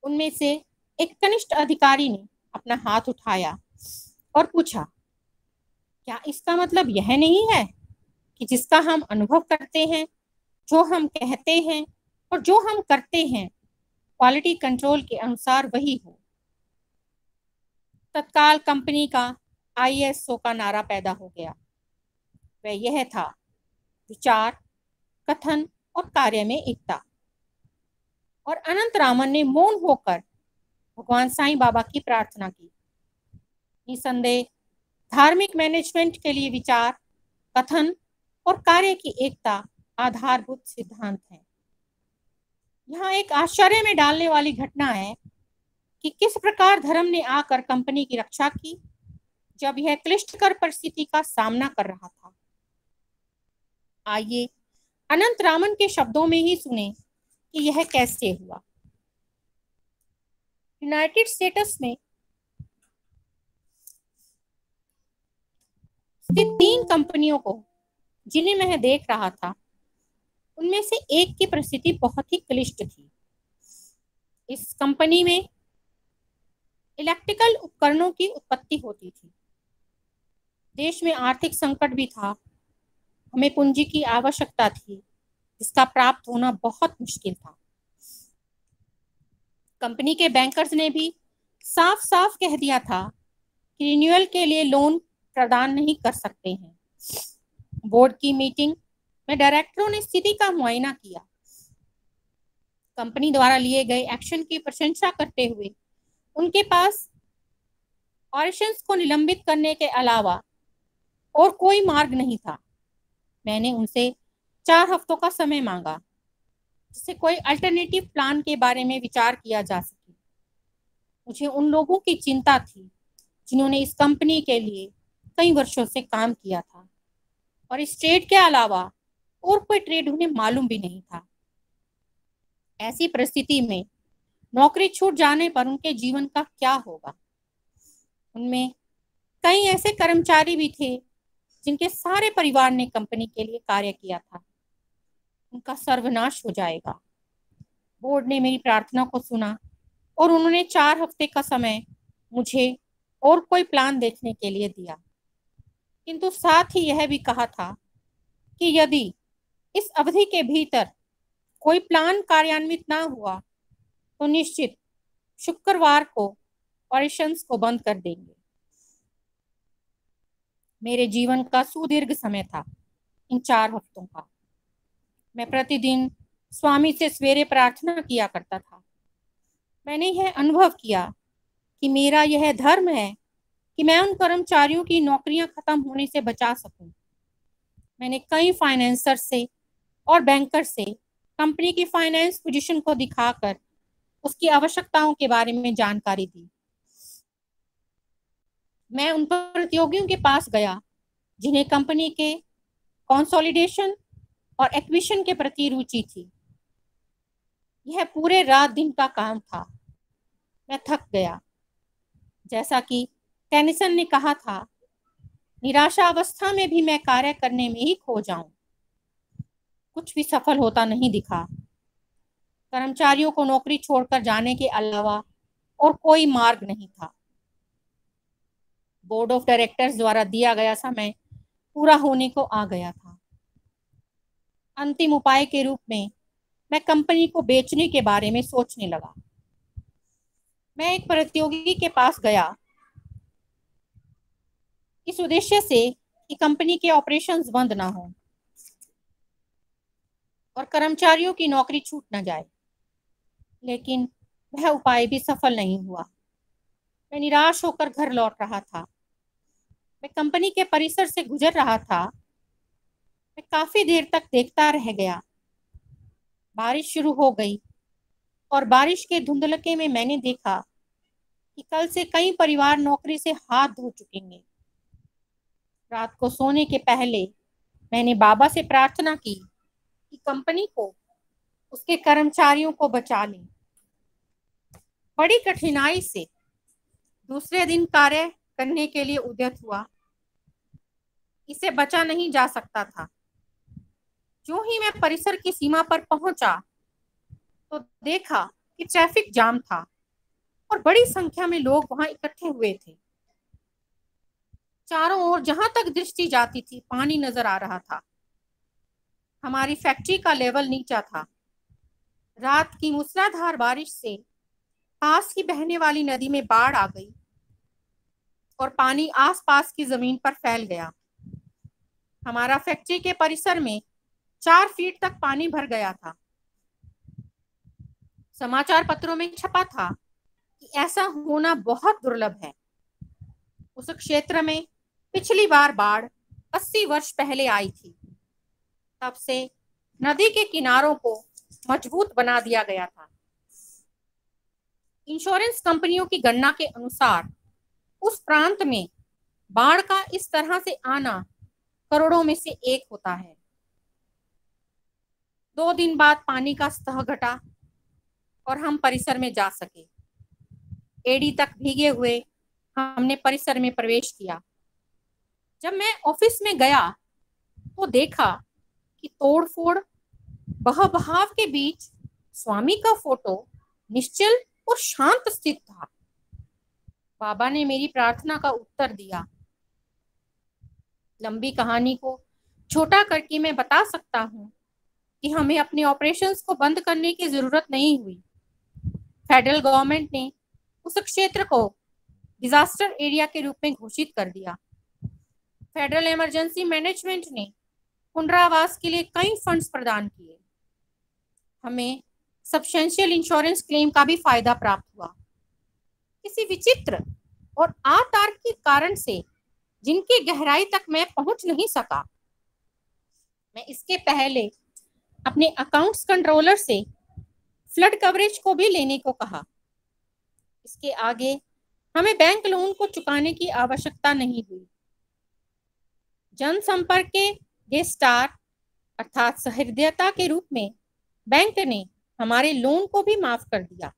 उनमें से एक कनिष्ठ अधिकारी ने अपना हाथ उठाया और पूछा, क्या इसका मतलब यह नहीं है कि जिसका हम अनुभव करते हैं जो हम कहते हैं और जो हम करते हैं क्वालिटी कंट्रोल के अनुसार वही हो। तत्काल कंपनी का ISO का नारा पैदा हो गया। वह यह था, विचार, कथन और कार्य में एकता। और अनंत रामन ने मौन होकर भगवान साईं बाबा की प्रार्थना की। निसंदेह धार्मिक मैनेजमेंट के लिए विचार, कथन और कार्य की एकता आधारभूत सिद्धांत है। यहाँ एक आश्चर्य में डालने वाली घटना है कि किस प्रकार धर्म ने आकर कंपनी की रक्षा की जब यह क्लिष्टकर परिस्थिति का सामना कर रहा था। आइए अनंत रामन के शब्दों में ही सुने कि यह कैसे हुआ। यूनाइटेड स्टेट्स में स्थित 3 कंपनियों को जिन्हें मैं देख रहा था, उनमें से एक की परिस्थिति बहुत ही क्लिष्ट थी। इस कंपनी में इलेक्ट्रिकल उपकरणों की उत्पत्ति होती थी। देश में आर्थिक संकट भी था। हमें पूंजी की आवश्यकता थी, जिसका प्राप्त होना बहुत मुश्किल था। कंपनी के बैंकर्स ने भी साफ साफ कह दिया था कि रिन्यूअल के लिए लोन प्रदान नहीं कर सकते हैं। बोर्ड की मीटिंग में डायरेक्टरों ने स्थिति का मुआयना किया। कंपनी द्वारा लिए गए एक्शन की प्रशंसा करते हुए उनके पास ऑपरेशंस को निलंबित करने के अलावा और कोई मार्ग नहीं था। मैंने उनसे 4 हफ्तों का समय मांगा, जिससे कोई अल्टरनेटिव प्लान के बारे में विचार किया जा सके। मुझे उन लोगों की चिंता थी जिन्होंने इस कंपनी के लिए कई वर्षों से काम किया था और इस ट्रेड के अलावा और कोई ट्रेड उन्हें मालूम भी नहीं था। ऐसी परिस्थिति में नौकरी छूट जाने पर उनके जीवन का क्या होगा। उनमें कई ऐसे कर्मचारी भी थे जिनके सारे परिवार ने कंपनी के लिए कार्य किया था। उनका सर्वनाश हो जाएगा। बोर्ड ने मेरी प्रार्थना को सुना और उन्होंने 4 हफ्ते का समय मुझे और कोई प्लान देखने के लिए दिया, किंतु साथ ही यह भी कहा था कि यदि इस अवधि के भीतर कोई प्लान कार्यान्वित ना हुआ तो निश्चित शुक्रवार को ऑपरेशंस को बंद कर देंगे। मेरे जीवन का सुदीर्घ समय था इन 4 हफ्तों का। मैं प्रतिदिन स्वामी से सवेरे प्रार्थना किया करता था। मैंने यह अनुभव किया कि मेरा यह धर्म है कि मैं उन कर्मचारियों की नौकरियां खत्म होने से बचा सकूं। मैंने कई फाइनेंसर से और बैंकर से कंपनी की फाइनेंस पोजीशन को दिखाकर उसकी आवश्यकताओं के बारे में जानकारी दी। मैं उन प्रतियोगियों के पास गया जिन्हें कंपनी के कंसोलिडेशन और एक्विजिशन के प्रति रुचि थी। यह पूरे रात दिन का काम था। मैं थक गया। जैसा कि टेनिसन ने कहा था, निराशा अवस्था में भी मैं कार्य करने में ही खो जाऊं। कुछ भी सफल होता नहीं दिखा। कर्मचारियों को नौकरी छोड़कर जाने के अलावा और कोई मार्ग नहीं था। बोर्ड ऑफ डायरेक्टर्स द्वारा दिया गया समय पूरा होने को आ गया था। अंतिम उपाय के रूप में मैं कंपनी को बेचने के बारे में सोचने लगा। मैं एक प्रतियोगी के पास गया, इस उद्देश्य से कि कंपनी के ऑपरेशंस बंद ना हो और कर्मचारियों की नौकरी छूट न जाए। लेकिन वह उपाय भी सफल नहीं हुआ। मैं निराश होकर घर लौट रहा था। मैं कंपनी के परिसर से गुजर रहा था। मैं काफी देर तक देखता रह गया। बारिश शुरू हो गई और बारिश के धुंधलके में मैंने देखा कि कल से कई परिवार नौकरी से हाथ धो चुकेंगे। रात को सोने के पहले मैंने बाबा से प्रार्थना की कि कंपनी को, उसके कर्मचारियों को बचा लें। बड़ी कठिनाई से दूसरे दिन कार्य करने के लिए उद्यत हुआ। इसे बचा नहीं जा सकता था। जो ही मैं परिसर की सीमा पर पहुंचा तो देखा कि ट्रैफिक जाम था और बड़ी संख्या में लोग वहां इकट्ठे हुए थे। चारों ओर जहां तक दृष्टि जाती थी पानी नजर आ रहा था। हमारी फैक्ट्री का लेवल नीचा था। रात की मूसलाधार बारिश से पास ही बहने वाली नदी में बाढ़ आ गई और पानी आसपास की जमीन पर फैल गया। हमारा फैक्ट्री के परिसर में 4 फीट तक पानी भर गया था। समाचार पत्रों में छपा था कि ऐसा होना बहुत दुर्लभ है। उस क्षेत्र में पिछली बार बाढ़ 80 वर्ष पहले आई थी। तब से नदी के किनारों को मजबूत बना दिया गया था। इंश्योरेंस कंपनियों की गणना के अनुसार उस प्रांत में बाढ़ का इस तरह से आना करोड़ों में से एक होता है। 2 दिन बाद पानी का स्तर घटा और हम परिसर में जा सके। एड़ी तक भीगे हुए हमने परिसर में प्रवेश किया। जब मैं ऑफिस में गया तो देखा कि तोड़फोड़ बहाव के बीच स्वामी का फोटो निश्चल और शांत स्थित था। बाबा ने मेरी प्रार्थना का उत्तर दिया। लंबी कहानी को छोटा करके मैं बता सकता हूँ कि हमें अपने ऑपरेशंस को बंद करने की जरूरत नहीं हुई। फेडरल गवर्नमेंट ने उस क्षेत्र को डिजास्टर एरिया के रूप में घोषित कर दिया। फेडरल इमरजेंसी मैनेजमेंट ने पुनरावास के लिए कई फंड्स प्रदान किए। हमें सब्सटेंशियल इंश्योरेंस क्लेम का भी फायदा प्राप्त हुआ। किसी विचित्र और अतार्किक कारण से जिनकी गहराई तक मैं पहुंच नहीं सका, मैं इसके पहले अपने अकाउंट्स कंट्रोलर से फ्लड कवरेज को भी लेने को कहा। इसके आगे हमें बैंक लोन को चुकाने की आवश्यकता नहीं हुई। जनसंपर्क के गेस्टार अर्थात सहृदयता के रूप में बैंक ने हमारे लोन को भी माफ कर दिया।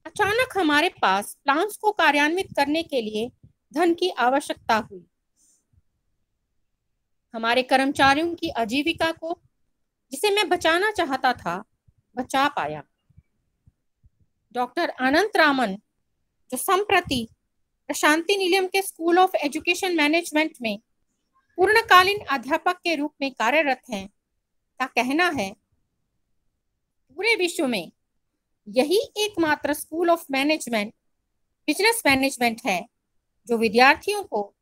अचानक हमारे पास प्लान्स को कार्यान्वित करने के लिए धन की आवश्यकता हुई। हमारे कर्मचारियों की आजीविका को, जिसे मैं बचाना चाहता था, बचा पाया। डॉक्टर अनंत रामन, जो संप्रति प्रशांति निलयम के स्कूल ऑफ एजुकेशन मैनेजमेंट में पूर्णकालीन अध्यापक के रूप में कार्यरत हैं, का कहना है पूरे विश्व में यही एकमात्र school of management, business management है जो विद्यार्थियों को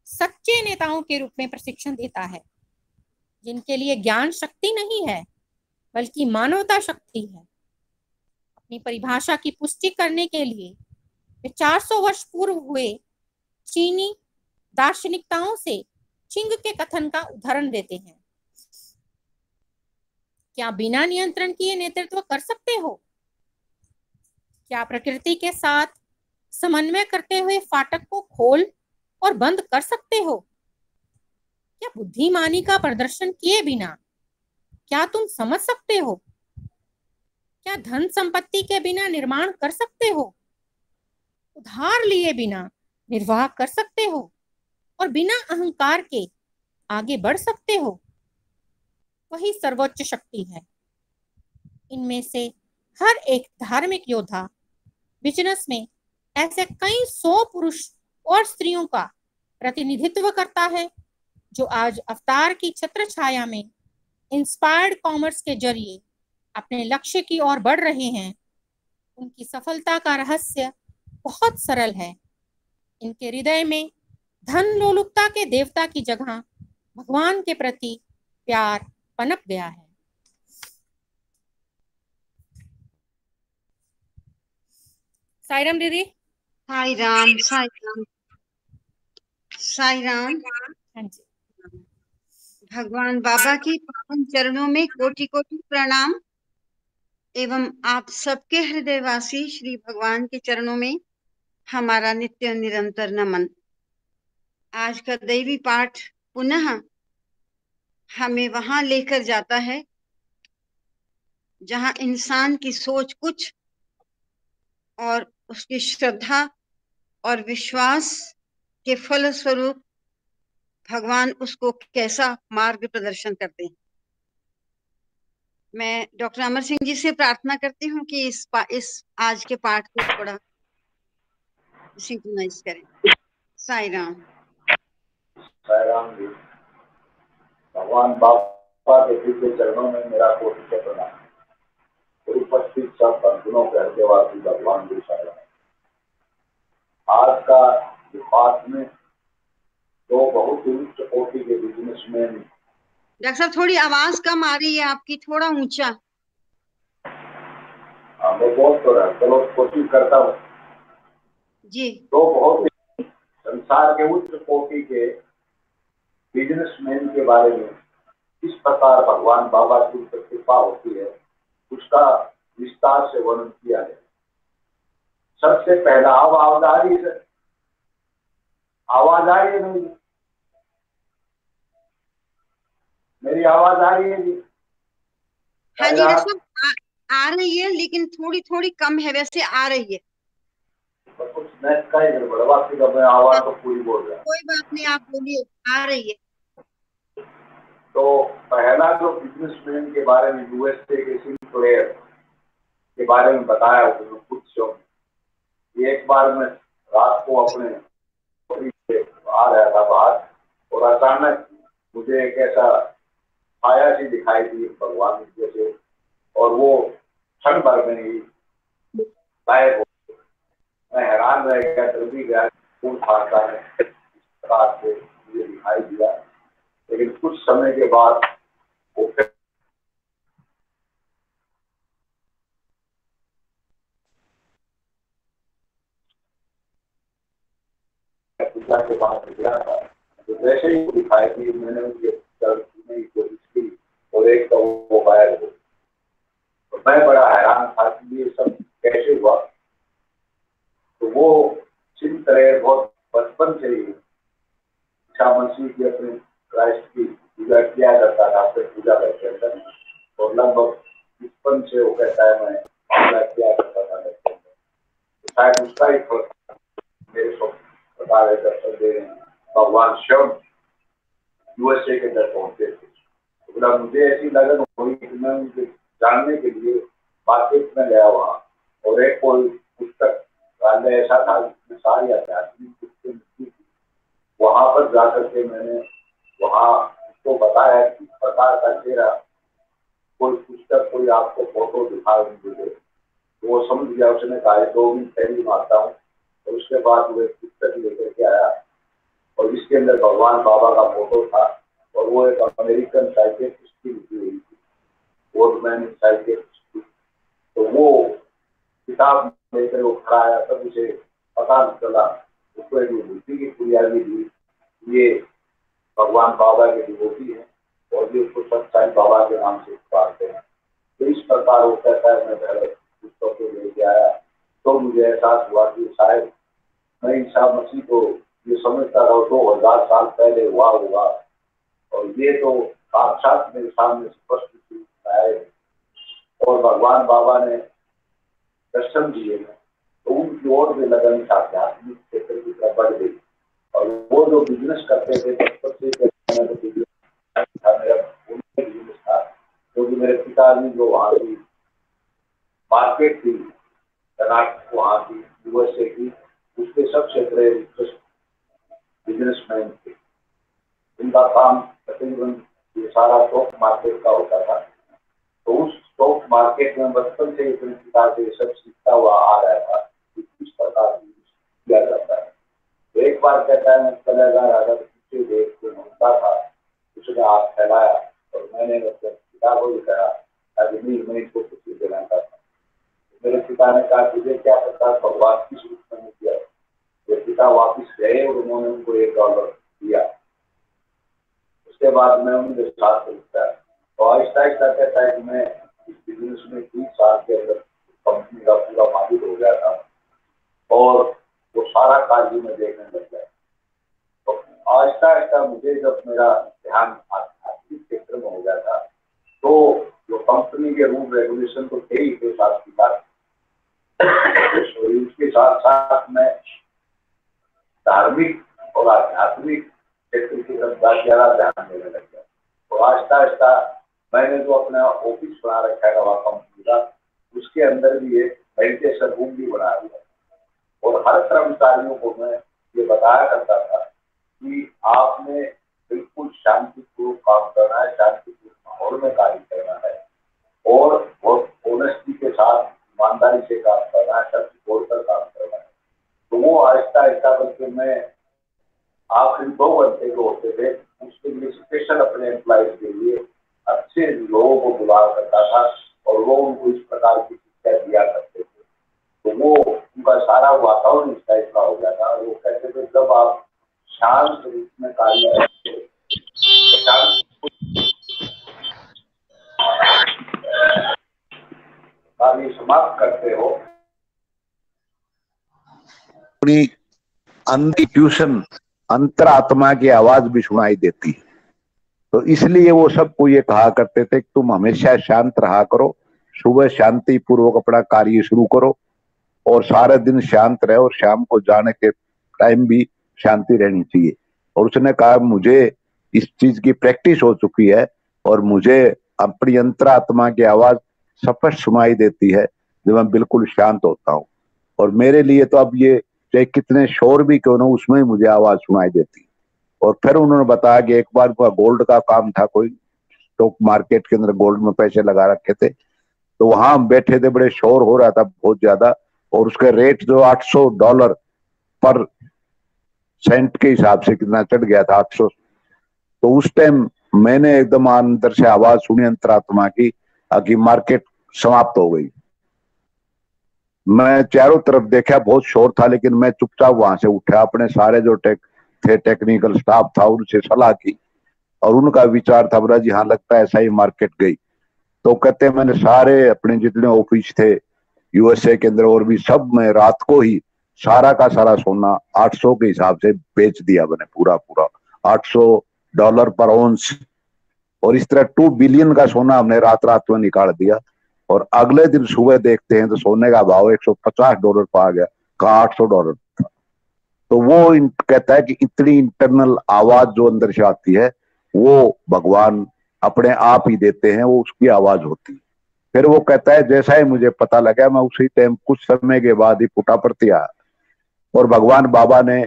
सच्चे नेताओं के रूप में प्रशिक्षण देता है, जिनके लिए ज्ञान शक्ति नहीं है बल्कि मानवता शक्ति है। अपनी परिभाषा की पुष्टि करने के लिए वे 400 वर्ष पूर्व हुए चीनी दार्शनिकताओं से चिंग के कथन का उदाहरण देते हैं। क्या बिना नियंत्रण किए नेतृत्व कर सकते हो? क्या प्रकृति के साथ समन्वय करते हुए फाटक को खोल और बंद कर सकते हो? क्या बुद्धिमानी का प्रदर्शन किए बिना क्या तुम समझ सकते हो? क्या धन संपत्ति के बिना निर्माण कर सकते हो? उधार लिए बिना निर्वाह कर सकते हो और बिना अहंकार के आगे बढ़ सकते हो? वही सर्वोच्च शक्ति है। इनमें से हर एक धार्मिक योद्धा बिजनेस में ऐसे कई 100 पुरुष और स्त्रियों का प्रतिनिधित्व करता है जो आज अवतार की छत्र छाया में इंस्पायर्ड कॉमर्स के जरिए अपने लक्ष्य की ओर बढ़ रहे हैं। उनकी सफलता का रहस्य बहुत सरल है। इनके हृदय में धन लोलुपता के देवता की जगह भगवान के प्रति प्यार पनप गया है। साईराम दीदी। साई राम साई राम साई राम। हाँ जी। भगवान बाबा की पावन चरणों में कोटि कोटि प्रणाम एवं आप सबके हृदयवासी श्री भगवान के चरणों में हमारा नित्य निरंतर नमन। आज का दैवी पाठ पुनः हमें वहां लेकर जाता है जहां इंसान की सोच कुछ और उसकी श्रद्धा और विश्वास के फलस्वरूप भगवान उसको कैसा मार्ग प्रदर्शन करते हैं। मैं डॉक्टर अमर सिंह जी से प्रार्थना करती हूँ कि इस आज के पाठ को थोड़ा सिंक्रोनाइज करें। साई राम। साई राम जी। भगवान बाबा बाबा के दिव्य चरणों में मेरा कोटि के प्रणाम। उपस्थित सब बंधुओं के हृदयवासी भगवान गुरु साहिब, आज का जो पाठ में दो बहुत ही उच्च कोटि के बिजनेसमैन। डॉक्टर साहब थोड़ी आवाज कम आ रही है आपकी, थोड़ा ऊंचा। मैं बोल तो रहा, चलो कोशिश करता हूँ जी। दो बहुत ही संसार के उच्च कोटि के बिजनेसमैन के बारे में किस प्रकार भगवान बाबा की कृपा होती है उसका विस्तार से वर्णन किया है। सबसे पहला आवाज आ रही है, आवाज आ रही है मेरी? मेरी आवाज आ रही है जी? हाँ जी डॉक्टर साहब आ रही है, लेकिन थोड़ी थोड़ी कम है, वैसे आ रही है। तो कुछ नेट का ही गड़बड़ है, बाकी का मैं आवाज तो पूरी बोल रहा हूँ। कोई बात नहीं, आप बोलिए, आ रही है। तो पहला जो बिजनेसमैन के बारे में यूएसए के सिंह प्लेयर के बारे में बताया कुछ शो, एक बार मैं रात को अपने से आ रहा था बाहर और अचानक मुझे एक ऐसा छाया सी दिखाई दी भगवान जैसे, और वो क्षण भर में ही गायब हो। मैं हैरान रह गया, डर भी गया, खून फाड़ता है रात से मुझे दिखाई दिया। लेकिन कुछ समय के बाद वो पूजा के बाद गया था, तो वैसे ही दिखाई दी। मैंने उनके करने की कोशिश की और एक तो वो गायब हो। तो मैं बड़ा हैरान था कि ये सब कैसे हुआ। तो वो चिंत रहे, बहुत बचपन से ही ईसा मसीह की अपने क्राइस्ट की पूजा किया करता था, अपने पूजा करते थे और लगभग बचपन से वो कहता है मैं पूजा किया करता था। तो शायद उसका ही फल मेरे को बता रहे दर्शन दे रहे हैं। भगवान शिव यूएसए के अंदर पहुंचे थे, तो मुझे ऐसी लगन हुई कि मैं उनके जानने के लिए मार्केट में गया वहाँ, और एक कोई पुस्तक ऐसा था जिसमें सारी आध्यात्मिक पुस्तकें मिलती थी। वहां पर जाकर के मैंने वहाँ उसको बताया कि इस प्रकार का चेहरा कोई पुस्तक, कोई आपको फोटो दिखा मुझे। तो वो समझ गया, उसने कहा 2 मिनट पहले मारता हूँ। और उसके बाद वो एक पुस्तक लेकर के आया और इसके अंदर भगवान बाबा का फोटो था और वो एक अमेरिकन साइकियाट्रिस्ट की लिखी हुई थी, वोर्डमैन साइकियाट्रिस्ट। तो वो किताब लेकर वो खड़ा आया, तब उसे पता चला, उसको एक बुद्धि की पुजारी दी, ये भगवान बाबा के डिवोटी है और ये उसको सच्चाई बाबा के नाम से पुकारते हैं। तो इस प्रकार वो कहता है मैं घर पुस्तक को लेके आया, तो मुझे एहसास हुआ कि शायद मैं ईसा मसीह को ये समझता रहा 2000 साल पहले हुआ होगा, और ये तो साक्षात मेरे सामने स्पष्ट आए और भगवान बाबा ने दर्शन दिए। तो उनकी ओर में लगन आध्यात्मिक क्षेत्र की तरफ बढ़ गई। और वो जो बिजनेस करते थे बचपन से बिजनेस था, मेरा बिजनेस था, क्योंकि मेरे पिताजी जो वहाँ की मार्केट थी कर्नाटक वहाँ की यूएसए की, उसके सबसे बड़े बिजनेसमैन थे। उनका काम तकरीबन ये सारा स्टॉक मार्केट का होता था। तो उस स्टॉक मार्केट में बचपन से अपने पिता से सब सीखता हुआ आ रहा था कि किस प्रकार किया जाता है। तो एक बार कहता है मैं चला जा रहा था, पीछे देख के घूमता था, उसने हाथ फैलाया और मैंने अपने पिता को दिखाया ताकि मैं इसको कुछ देना चाहता। मेरे पिता ने कहा तुझे क्या पता भगवान किस रूप में किया। मेरे पिता वापिस गए और उन्होंने उनको $1 दिया। उसके बाद मैं उनके साथ चलता है और आहिस्ता आहिस्ता कहता है कि मैं इस बिजनेस में 3 साल के अंदर कंपनी का पूरा मालिक हो गया था और वो सारा कार्य में देखने लग गया। तो आहिस्ता आहिस्ता मुझे जब मेरा ध्यान आध्यात्मिक क्षेत्र में हो गया था, तो जो कंपनी के रूल रेगुलेशन तो थे ही थे साथ ही साथ, उसके साथ साथ मैं धार्मिक और आध्यात्मिक क्षेत्र की तरफ ज्यादा ध्यान देने लग गया। और आहिस्ता आहिस्ता मैंने जो अपना ऑफिस बना रखा है नवा कंपनी का, उसके अंदर भी एक मेडिटेशन रूम भी बना दिया और हर कर्मचारियों को मैं ये बताया करता था कि आपने बिल्कुल शांतिपूर्वक काम करना है, शांतिपूर्ण माहौल में कार्य करना है और बहुत ऑनेस्टी के साथ ईमानदारी से काम करना है, सच बोलकर काम करना है। तो वो आहिस्ता आहिस्ता करके मैं आखिरी 2 घंटे जो होते थे उसके लिए स्पेशल अपने एम्प्लॉइज के लिए अच्छे लोगों को बुला करता था और वो उनको इस प्रकार की शिक्षा दिया करते थे। तो वो उनका सारा वातावरण इस टाइप का हो जाता है। वो कहते थे जब आप शांत रूप में कार्य करते हो, कार्य समाप्त करते हो, अपनी ट्यूशन अंतरात्मा की आवाज भी सुनाई देती है। तो इसलिए वो सबको ये कहा करते थे कि तुम हमेशा शांत रहा करो, सुबह शांति पूर्वक अपना कार्य शुरू करो और सारा दिन शांत रहे और शाम को जाने के टाइम भी शांति रहनी चाहिए। और उसने कहा मुझे इस चीज की प्रैक्टिस हो चुकी है और मुझे अपनी अंतरात्मा की आवाज स्पष्ट सुनाई देती है जब मैं बिल्कुल शांत होता हूँ। और मेरे लिए तो अब ये चाहे कितने शोर भी क्यों ना उसमें मुझे आवाज सुनाई देती। और फिर उन्होंने बताया कि एक बार गोल्ड का काम था, कोई स्टॉक मार्केट के अंदर गोल्ड में पैसे लगा रखे थे, तो वहां हम बैठे थे, बड़े शोर हो रहा था बहुत ज्यादा और उसका रेट जो $800 पर सेंट के हिसाब से कितना चढ़ गया था, 800। तो उस टाइम मैंने एकदम अंदर से आवाज सुनी अंतरात्मा की कि मार्केट समाप्त हो गई। मैं चारों तरफ देखा, बहुत शोर था, लेकिन मैं चुपचाप वहां से उठा, अपने सारे जो टेक्निकल स्टाफ था उनसे सलाह की और उनका विचार था बोला जी हाँ लगता है ऐसा ही मार्केट गई। तो कहते मैंने सारे अपने जितने ऑफिस थे यूएसए के अंदर और भी सब में रात को ही सारा का सारा सोना 800 के हिसाब से बेच दिया मैंने, पूरा $800 पर ऑन्स। और इस तरह 2 बिलियन का सोना हमने रात रात में निकाल दिया। और अगले दिन सुबह देखते हैं तो सोने का भाव $150 पर आ गया, कहा $800 था। तो वो कहता है कि इतनी इंटरनल आवाज जो अंदर से आती है वो भगवान अपने आप ही देते हैं, वो उसकी आवाज होती है। फिर वो कहता है जैसा ही मुझे पता लगा मैं उसी टाइम कुछ समय के बाद ही पुटापर्थी आया और भगवान बाबा ने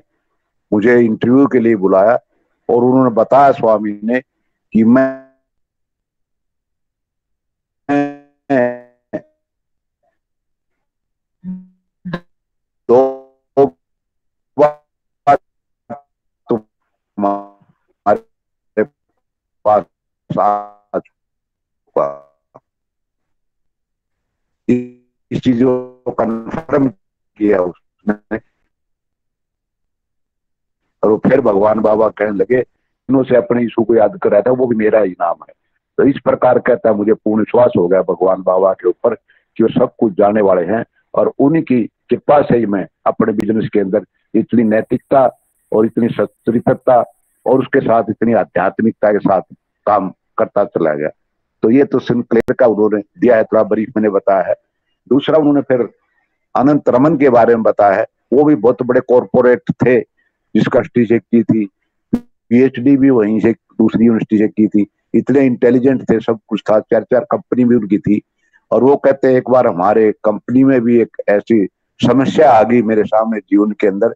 मुझे इंटरव्यू के लिए बुलाया और उन्होंने बताया स्वामी ने कि मैं तुम्हारे पास आ चुका, इस चीज को कन्फर्म किया उसने। और फिर भगवान बाबा कहने लगे इन्हों से अपने यीशु को याद कर रहा था, वो भी मेरा ही नाम है। तो इस प्रकार कहता है मुझे पूर्ण विश्वास हो गया भगवान बाबा के ऊपर कि वो सब कुछ जाने वाले हैं और उन्हीं की कृपा से ही मैं अपने बिजनेस के अंदर इतनी नैतिकता और इतनी सच्चरित्रता और उसके साथ इतनी आध्यात्मिकता के साथ काम करता चला गया। तो ये तो सिंक्लेयर का उन्होंने दिया है, थोड़ा ब्रीफ मैंने बताया है। दूसरा उन्होंने फिर अनंत रमन के बारे में बताया है। वो भी बहुत बड़े कॉर्पोरेट थे, जिसका स्टडी से की थी, पीएचडी भी वहीं से दूसरी यूनिवर्सिटी से की थी, इतने इंटेलिजेंट थे, सब कुछ था, 4 कंपनी भी उनकी थी। और वो कहते हैं एक बार हमारे कंपनी में भी एक ऐसी समस्या आ गई मेरे सामने जीवन के अंदर।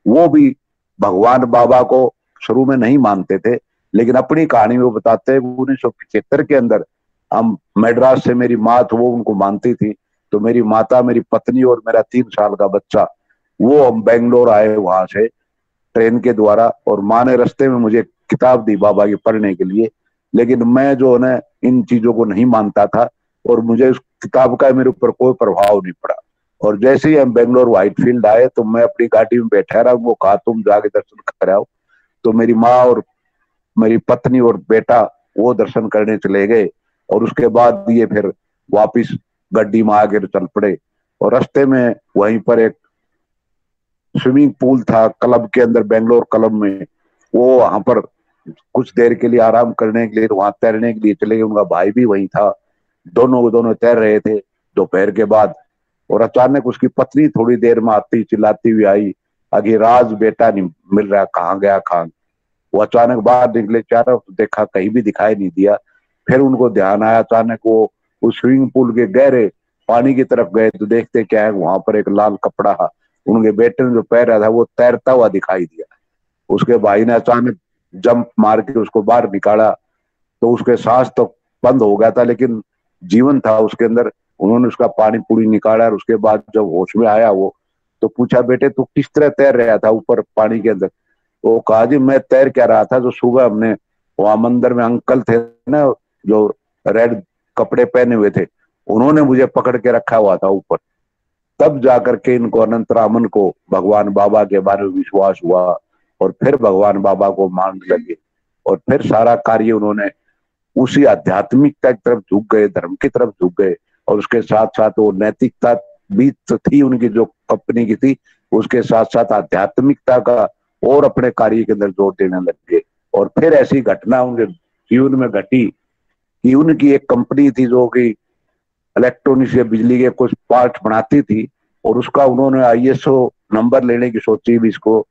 वो भी भगवान बाबा को शुरू में नहीं मानते थे, लेकिन अपनी कहानी में वो बताते हैं 1975 के अंदर हम मद्रास से, मेरी माँ तो वो उनको मानती थी, तो मेरी माता, मेरी पत्नी और मेरा 3 साल का बच्चा, वो हम बेंगलोर आए वहां से ट्रेन के द्वारा। और माँ ने रास्ते में मुझे किताब दी बाबा की पढ़ने के लिए, लेकिन मैं जो है ना इन चीजों को नहीं मानता था और मुझे उस किताब का मेरे ऊपर कोई प्रभाव नहीं पड़ा। और जैसे ही हम बेंगलोर व्हाइटफील्ड आए तो मैं अपनी गाड़ी में बैठा रहा, वो कहा तुम जाके दर्शन कराओ। तो मेरी माँ और मेरी पत्नी और बेटा वो दर्शन करने चले गए और उसके बाद ये फिर वापिस गड्डी में आगे चल पड़े। और रास्ते में वहीं पर एक स्विमिंग पूल था क्लब के अंदर, बेंगलोर क्लब में, वो वहां पर कुछ देर के लिए आराम करने के लिए वहां तैरने के लिए चले गए। उनका भाई भी वहीं था, दोनों तैर रहे थे दोपहर के बाद। और अचानक उसकी पत्नी थोड़ी देर में आती चिल्लाती हुई आई, आगे राज बेटा नहीं मिल रहा, कहाँ गया खान। वो अचानक बाहर निकले, चारों देखा कहीं भी दिखाई नहीं दिया। फिर उनको ध्यान आया, अचानक वो उस स्विमिंग पूल के गहरे पानी की तरफ गए तो देखते क्या है, वहां पर एक लाल कपड़ा उनके बेटे ने जो पैर था वो तैरता हुआ दिखाई दिया। उसके भाई ने अचानक जंप मार के उसको बाहर निकाला तो उसके सांस तो बंद हो गया था, लेकिन जीवन था उसके अंदर। उन्होंने उसका पानी पूरी निकाला और उसके बाद जब होश में आया वो, तो पूछा बेटे तू किस तरह तैर रहा था ऊपर पानी के अंदर? वो कहा जी मैं तैर क्या रहा था, जो सुबह हमने वहां मंदिर में अंकल थे ना जो रेड कपड़े पहने हुए थे, उन्होंने मुझे पकड़ के रखा हुआ था ऊपर। तब जाकर के इनको अनंतरामन को भगवान बाबा के बारे में विश्वास हुआ और फिर भगवान बाबा को मानने लगे और फिर सारा कार्य उन्होंने उसी आध्यात्मिकता की तरफ झुक गए, धर्म की तरफ झुक गए। और उसके साथ साथ वो नैतिकता भी तो थी उनकी जो कंपनी की थी, उसके साथ साथ आध्यात्मिकता का और अपने कार्य के अंदर जोर देने लगे। और फिर ऐसी घटना उनके जीवन में घटी कि उनकी एक कंपनी थी जो कि इलेक्ट्रॉनिक्स या बिजली के कुछ पार्ट बनाती थी, और उसका उन्होंने ISO नंबर लेने की सोची भी, इसको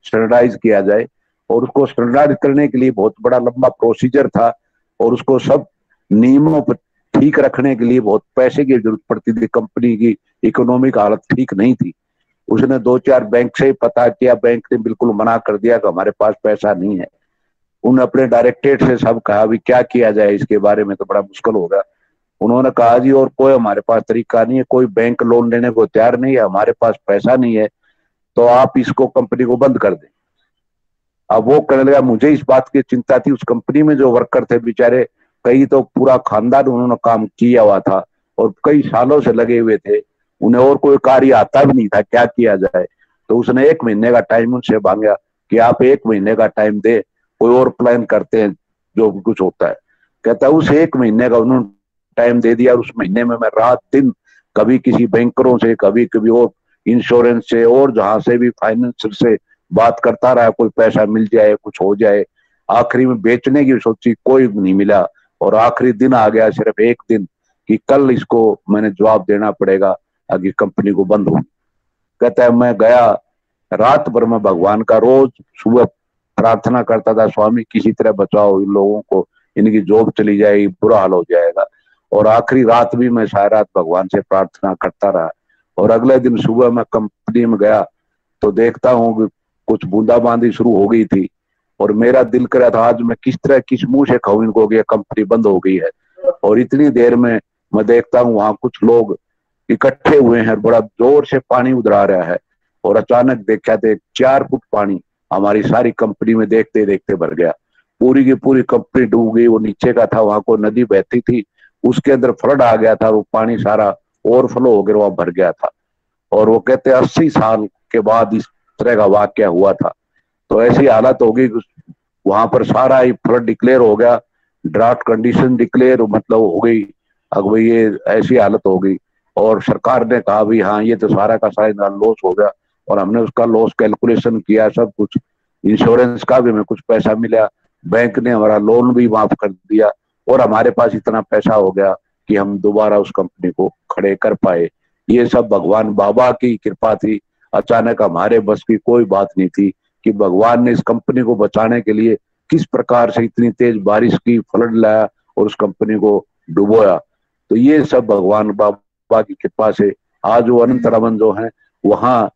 स्टैंडर्डाइज किया जाए। और उसको स्टैंडर्डाइज करने के लिए बहुत बड़ा लंबा प्रोसीजर था और उसको सब नियमों पर ठीक रखने के लिए बहुत पैसे की जरूरत पड़ती थी। कंपनी की इकोनॉमिक हालत ठीक नहीं थी। उसने 2-4 बैंक से पता किया, बैंक ने बिल्कुल मना कर दिया कि हमारे पास पैसा नहीं है। उन्होंने अपने डायरेक्टरेट से सब कहा भी क्या किया जाए इसके बारे में, तो बड़ा मुश्किल होगा। उन्होंने कहा जी और कोई हमारे पास तरीका नहीं है, कोई बैंक लोन लेने को तैयार नहीं है, हमारे पास पैसा नहीं है, तो आप इसको कंपनी को बंद कर दें। अब वो कहने लगा मुझे इस बात की चिंता थी, उस कंपनी में जो वर्कर थे बेचारे, कई तो पूरा खानदान उन्होंने काम किया हुआ था और कई सालों से लगे हुए थे, उन्हें और कोई कार्य आता भी नहीं था, क्या किया जाए। तो उसने 1 महीने का टाइम उनसे मांगा कि आप 1 महीने का टाइम दे, कोई और प्लान करते हैं जो कुछ होता है। कहता है उस 1 महीने का उन्होंने टाइम दे दिया और उस महीने में मैं रात दिन कभी किसी बैंकरों से, कभी कभी और इंश्योरेंस से और जहां से भी फाइनेंस से बात करता रहा, कोई पैसा मिल जाए, कुछ हो जाए। आखिरी में बेचने की सोची, कोई नहीं मिला और आखिरी दिन आ गया, सिर्फ एक दिन कि कल इसको मैंने जवाब देना पड़ेगा, आगे कंपनी को बंद होगी। कहता है मैं गया, रात भर में भगवान का रोज सुबह प्रार्थना करता था, स्वामी किसी तरह बचाओ इन लोगों को, इनकी जॉब चली जाएगी, बुरा हाल हो जाएगा। और आखिरी रात भी मैं सारी रात भगवान से प्रार्थना करता रहा। और अगले दिन सुबह मैं कंपनी में गया तो देखता हूँ कि कुछ बूंदाबांदी शुरू हो गई थी और मेरा दिल कर रहा था आज मैं किस तरह किस मुंह से खाऊं इनको, गया कंपनी बंद हो गई है। और इतनी देर में मैं देखता हूँ वहां कुछ लोग इकट्ठे हुए हैं, बड़ा जोर से पानी उधरा रहा है। और अचानक देखा थे 4 फुट पानी हमारी सारी कंपनी में देखते देखते भर गया, पूरी की पूरी कंपनी डूब गई। वो नीचे का था, वहां को नदी बहती थी, उसके अंदर फ्लड आ गया था, वो पानी सारा ओवरफ्लो हो गया, वहां भर गया था। और वो कहते 80 साल के बाद इस तरह का वाक्य हुआ था। तो ऐसी हालत हो गई, वहां पर सारा ही फ्लड डिक्लेयर हो गया, ड्राफ्ट कंडीशन डिक्लेयर मतलब हो गई। अब भाई ये ऐसी हालत हो गई और सरकार ने कहा भी हाँ ये तो सारा का सारा लॉस हो गया। और हमने उसका लॉस कैलकुलेशन किया, सब कुछ, इंश्योरेंस का भी हमें कुछ पैसा मिला, बैंक ने हमारा लोन भी माफ कर दिया और हमारे पास इतना पैसा हो गया कि हम दोबारा उस कंपनी को खड़े कर पाए। ये सब भगवान बाबा की कृपा थी। अचानक हमारे बस की कोई बात नहीं थी कि भगवान ने इस कंपनी को बचाने के लिए किस प्रकार से इतनी तेज बारिश की फ्लड लाया और उस कंपनी को डुबोया। तो ये सब भगवान बाबा की कृपा से आज वो अनंत रमन जो है वहाँ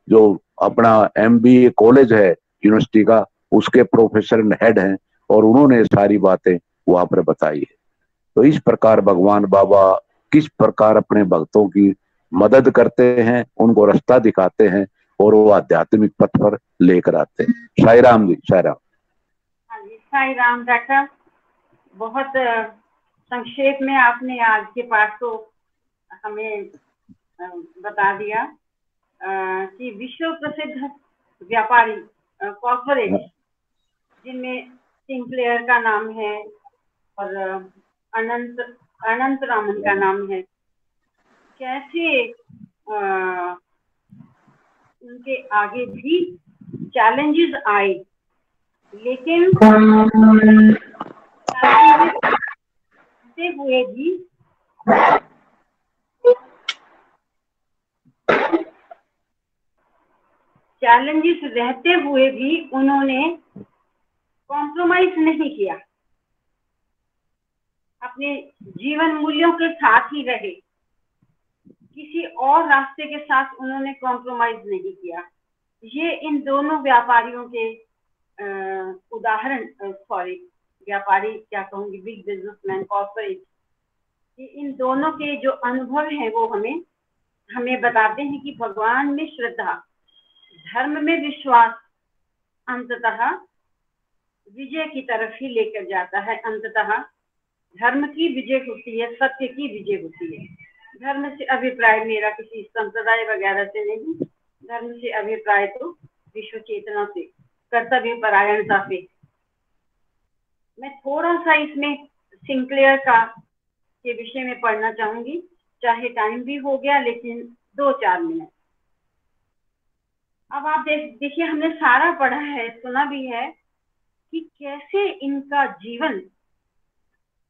जो अपना MBA कॉलेज है यूनिवर्सिटी का, उसके प्रोफेसर हेड हैं और उन्होंने सारी बातें वहां पर बताई है। तो इस प्रकार भगवान बाबा किस प्रकार अपने भक्तों की मदद करते हैं, उनको रास्ता दिखाते हैं और वो आध्यात्मिक पथ पर लेकर आते हैं। साई राम जी, साई राम। हाँ जी, साई राम डॉक्टर, बहुत संक्षेप में आपने आज के पाठ को हमें बता दिया कि विश्व प्रसिद्ध व्यापारी कॉर्पोरेट जिनमें सिंक्लेयर का नाम है और अनंत रामन का नाम है, कैसे उनके आगे भी चैलेंजेस आए, लेकिन हुए भी चैलेंजेस रहते हुए भी उन्होंने कॉम्प्रोमाइज नहीं किया, अपने जीवन मूल्यों के साथ ही रहे, किसी और रास्ते के साथ उन्होंने कॉम्प्रोमाइज नहीं किया। ये इन दोनों व्यापारियों के व्यापारी क्या कहूँगी, बिग बिजनेसमैन, कॉर्पोरेट, इन दोनों के जो अनुभव हैं वो हमें बताते हैं कि भगवान में श्रद्धा, धर्म में विश्वास अंततः विजय की तरफ ही लेकर जाता है। अंततः धर्म की विजय होती है, सत्य की विजय होती है। धर्म से अभिप्राय मेरा किसी संप्रदाय वगैरह से नहीं, धर्म से अभिप्राय तो विश्व चेतना से, कर्तव्य परायणता से। मैं थोड़ा सा इसमें सिंक्लेयर के विषय में पढ़ना चाहूंगी, चाहे टाइम भी हो गया लेकिन 2-4 मिनट। अब आप देखिए, हमने सारा पढ़ा है, सुना भी है कि कैसे इनका जीवन,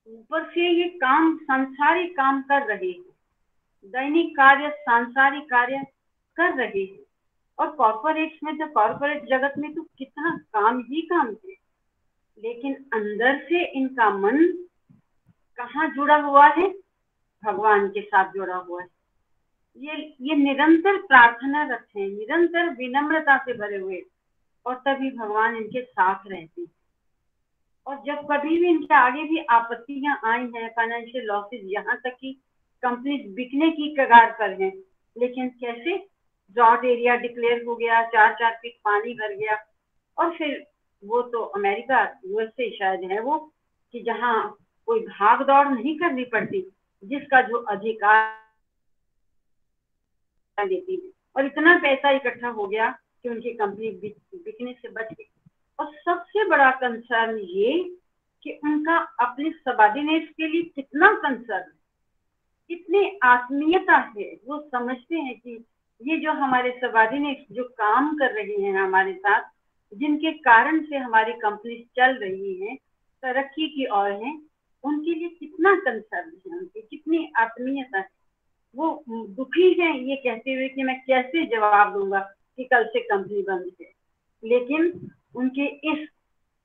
ऊपर से ये काम, सांसारिक काम कर रहे हैं, दैनिक कार्य, सांसारिक कार्य कर रहे हैं। और कॉर्पोरेट्स में तो, कॉर्पोरेट जगत में तो कितना काम ही काम है, लेकिन अंदर से इनका मन कहाँ जुड़ा हुआ है? भगवान के साथ जुड़ा हुआ है। ये निरंतर प्रार्थना रखते हैं, निरंतर विनम्रता से भरे हुए, और तभी भगवान इनके साथ रहते हैं। और जब कभी भी इनके आगे भी आपत्तियां आई हैं, फाइनेंशियल लॉसेस, यहाँ तक कि कंपनी बिकने की कगार पर है, लेकिन कैसे ड्रॉट एरिया डिक्लेयर हो गया, 4-4 फीट पानी भर गया, और फिर वो तो अमेरिका, यूएसए शायद है वो, कि जहाँ कोई भाग दौड़ नहीं करनी पड़ती, जिसका जो अधिकार देती है, और इतना पैसा इकट्ठा हो गया कि उनकी कंपनी बिकने से बच गई। और सबसे बड़ा कंसर्न ये कि उनका अपने सबॉर्डिनेट्स के लिए कितना कंसर्न, कितनी आत्मीयता है। वो समझते हैं कि ये जो हमारे सबॉर्डिनेट्स जो काम कर रहे हैं हमारे साथ, जिनके कारण से हमारी कंपनी चल रही है, तरक्की की ओर है, उनके लिए कितना कंसर्न है, उनकी कितनी आत्मीयता है। वो दुखी हैं ये कहते हुए कि मैं कैसे जवाब दूंगा कि कल से कंपनी बंद है, लेकिन उनके इस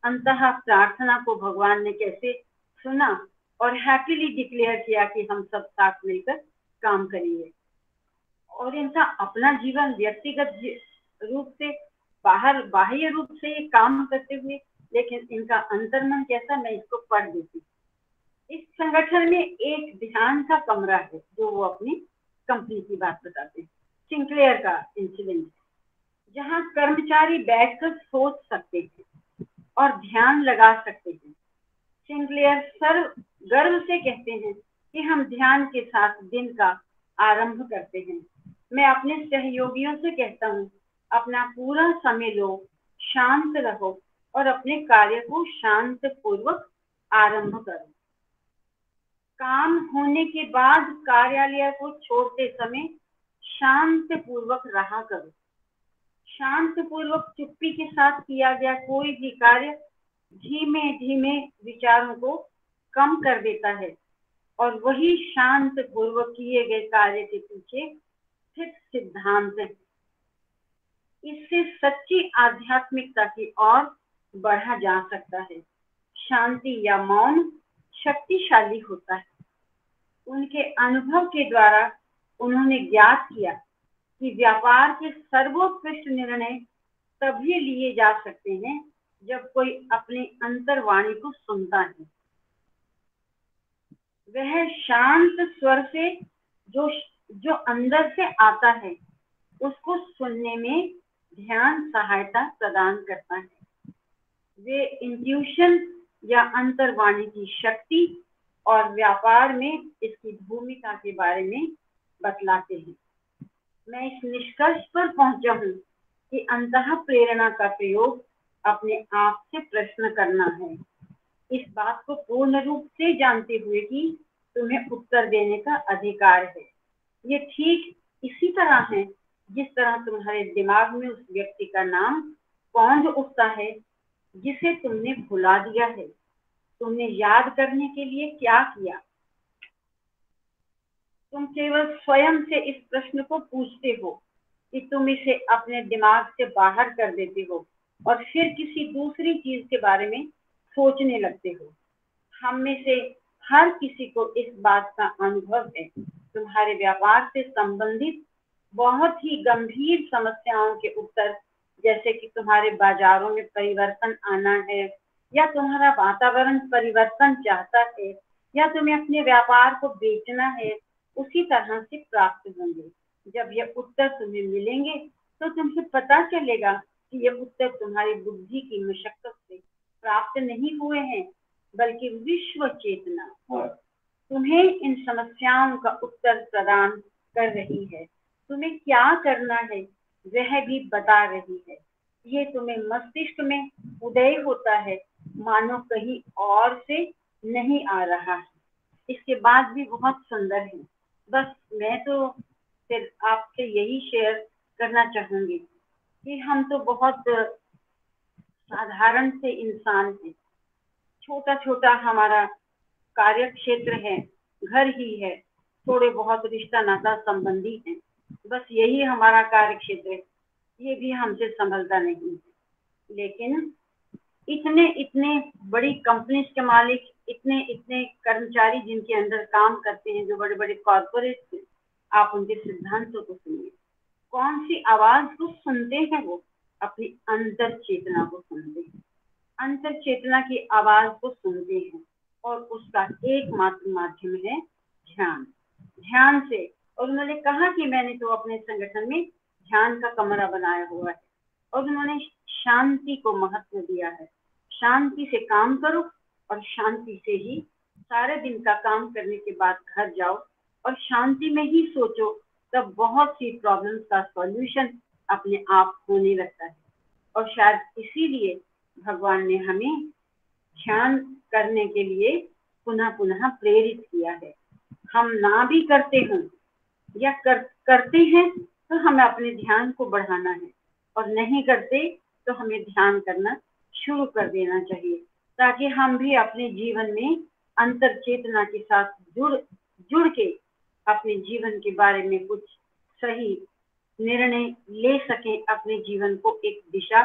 अंतः प्रार्थना को भगवान ने कैसे सुना और हैप्पीली डिक्लेयर किया कि हम सब साथ मिलकर काम करेंगे। और इनका अपना जीवन व्यक्तिगत रूप से, बाह्य रूप से ये काम करते हुए, लेकिन इनका अंतर्मन कैसा, मैं इसको पढ़ देती। इस संगठन में एक ध्यान का कमरा है, जो वो अपनी कंपनी की बात बताते हैं, सिंक्लेयर का इंसिडेंट, जहाँ कर्मचारी बैठकर सोच सकते हैं और ध्यान लगा सकते हैं। सिंक्लेयर सर्व गर्व से कहते हैं कि हम ध्यान के साथ दिन का आरंभ करते हैं। मैं अपने सहयोगियों से कहता हूँ, अपना पूरा समय लो, शांत रहो और अपने कार्य को शांत पूर्वक आरंभ करो। काम होने के बाद कार्यालय को छोड़ते समय शांत पूर्वक रहा करो। शांत पूर्वक चुप्पी के साथ किया गया कोई भी कार्य धीमे धीमे विचारों को कम कर देता है, और वही शांत पूर्वक किए गए कार्य के पीछे स्थित सिद्धांत है। इससे सच्ची आध्यात्मिकता की ओर बढ़ा जा सकता है। शांति या मौन शक्तिशाली होता है। उनके अनुभव के द्वारा उन्होंने ज्ञात किया कि व्यापार के सर्वोत्कृष्ट निर्णय तभी लिए जा सकते हैं जब कोई अपनी अंतर्वाणी को सुनता है। वह शांत स्वर से जो अंदर से आता है, उसको सुनने में ध्यान सहायता प्रदान करता है। वे इंट्यूशन या अंतर्वाणी की शक्ति और व्यापार में इसकी भूमिका के बारे में बतलाते हैं। मैं इस निष्कर्ष पर पहुंचा हूं कि अंतः प्रेरणा का प्रयोग अपने आप से प्रश्न करना है, इस बात को पूर्ण रूप से जानते हुए कि तुम्हें उत्तर देने का अधिकार है। ये ठीक इसी तरह है जिस तरह तुम्हारे दिमाग में उस व्यक्ति का नाम पौंध उठता है जिसे तुमने भुला दिया है। तुमने याद करने के लिए क्या किया? तुम केवल स्वयं से इस प्रश्न को पूछते हो कि तुम इसे अपने दिमाग से बाहर कर देते हो और फिर किसी दूसरी चीज के बारे में सोचने लगते हो। हम में से हर किसी को इस बात का अनुभव है। तुम्हारे व्यापार से संबंधित बहुत ही गंभीर समस्याओं के उत्तर, जैसे कि तुम्हारे बाजारों में परिवर्तन आना है, या तुम्हारा वातावरण परिवर्तन चाहता है, या तुम्हें अपने व्यापार को बेचना है, उसी तरह से प्राप्त होंगे। जब ये उत्तर तुम्हें मिलेंगे तो तुम्हें पता चलेगा कि ये उत्तर तुम्हारी बुद्धि की मशक्कत से प्राप्त नहीं हुए हैं, बल्कि विश्व चेतना तुम्हें इन समस्याओं का उत्तर प्रदान कर रही है। तुम्हें क्या करना है वह भी बता रही है। ये तुम्हें मस्तिष्क में उदय होता है, मानो कहीं और से नहीं आ रहा है। इसके बाद भी बहुत सुंदर है। बस मैं तो फिर आपसे यही शेयर करना चाहूंगी कि हम तो बहुत साधारण से इंसान हैं। छोटा छोटा हमारा कार्य क्षेत्र है, घर ही है, थोड़े बहुत रिश्ता नाता संबंधी है, बस यही हमारा कार्य क्षेत्र है। ये भी हमसे संभलता नहीं है। लेकिन इतने इतने बड़ी कंपनीज के मालिक, इतने इतने कर्मचारी जिनके अंदर काम करते हैं, जो बड़े बड़े कॉर्पोरेट हैं, आप उनके सिद्धांतों को सुनिए। कौन सी आवाज को सुनते हैं? वो अपनी अंतर चेतना को सुनते हैं, अंतर चेतना की आवाज को सुनते हैं, और उसका एकमात्र माध्यम है ध्यान। ध्यान से, और उन्होंने कहा कि मैंने तो अपने संगठन में ध्यान का कमरा बनाया हुआ है, और उन्होंने शांति को महत्व दिया है। शांति से काम करो, और शांति से ही सारे दिन का काम करने के बाद घर जाओ और शांति में ही सोचो, तब बहुत सी प्रॉब्लम्स का सॉल्यूशन अपने आप होने लगता है। और शायद इसीलिए भगवान ने हमें ध्यान करने के लिए पुनः पुनः प्रेरित किया है। हम ना भी करते हों या करते हैं तो हमें अपने ध्यान को बढ़ाना है, और नहीं करते तो हमें ध्यान करना शुरू कर देना चाहिए, ताकि हम भी अपने जीवन में अंतर चेतना के साथ जुड़ के अपने जीवन के बारे में कुछ सही निर्णय ले सकें, अपने जीवन को एक दिशा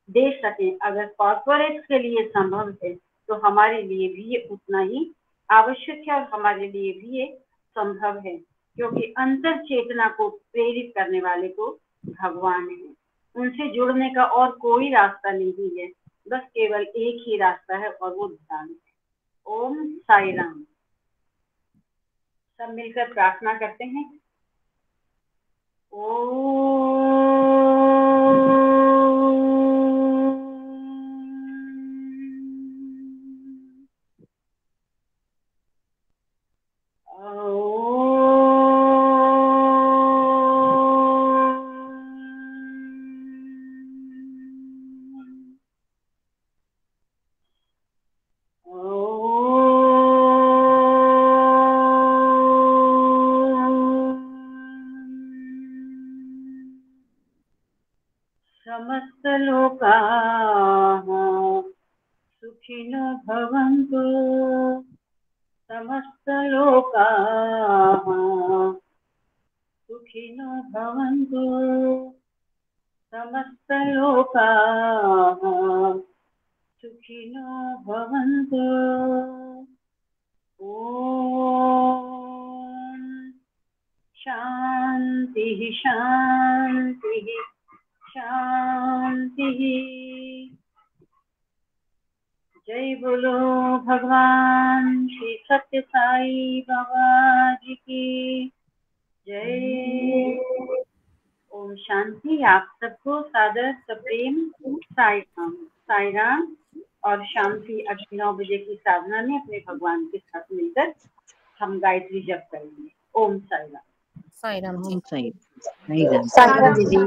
दे सकें। अगर कॉर्पोरेट्स के लिए संभव है तो हमारे लिए भी ये उतना ही आवश्यक है, और हमारे लिए भी ये संभव है, क्योंकि अंतर चेतना को प्रेरित करने वाले तो भगवान है। उनसे जुड़ने का और कोई रास्ता नहीं है, बस केवल एक ही रास्ता है, और वो ध्यान है। ओम साई राम। सब मिलकर प्रार्थना करते हैं। समस्त लोकाः सुखिनो भवन्तु, समस्त लोकाः सुखिनो भवन्तु, समस्त लोकाः सुखिनो भवन्तु। ओम शांति शांति शांति। जय बोलो भगवान श्री सत्य साई बाबा जी की जय। ओम शांति। आप सबको सादर सप्रेम साई राम और शांति। अभी 9 बजे की साधना में अपने भगवान के साथ मिलकर हम गायत्री जप करेंगे। ओम साई राम। साई राम जी। साई साई राम दीदी।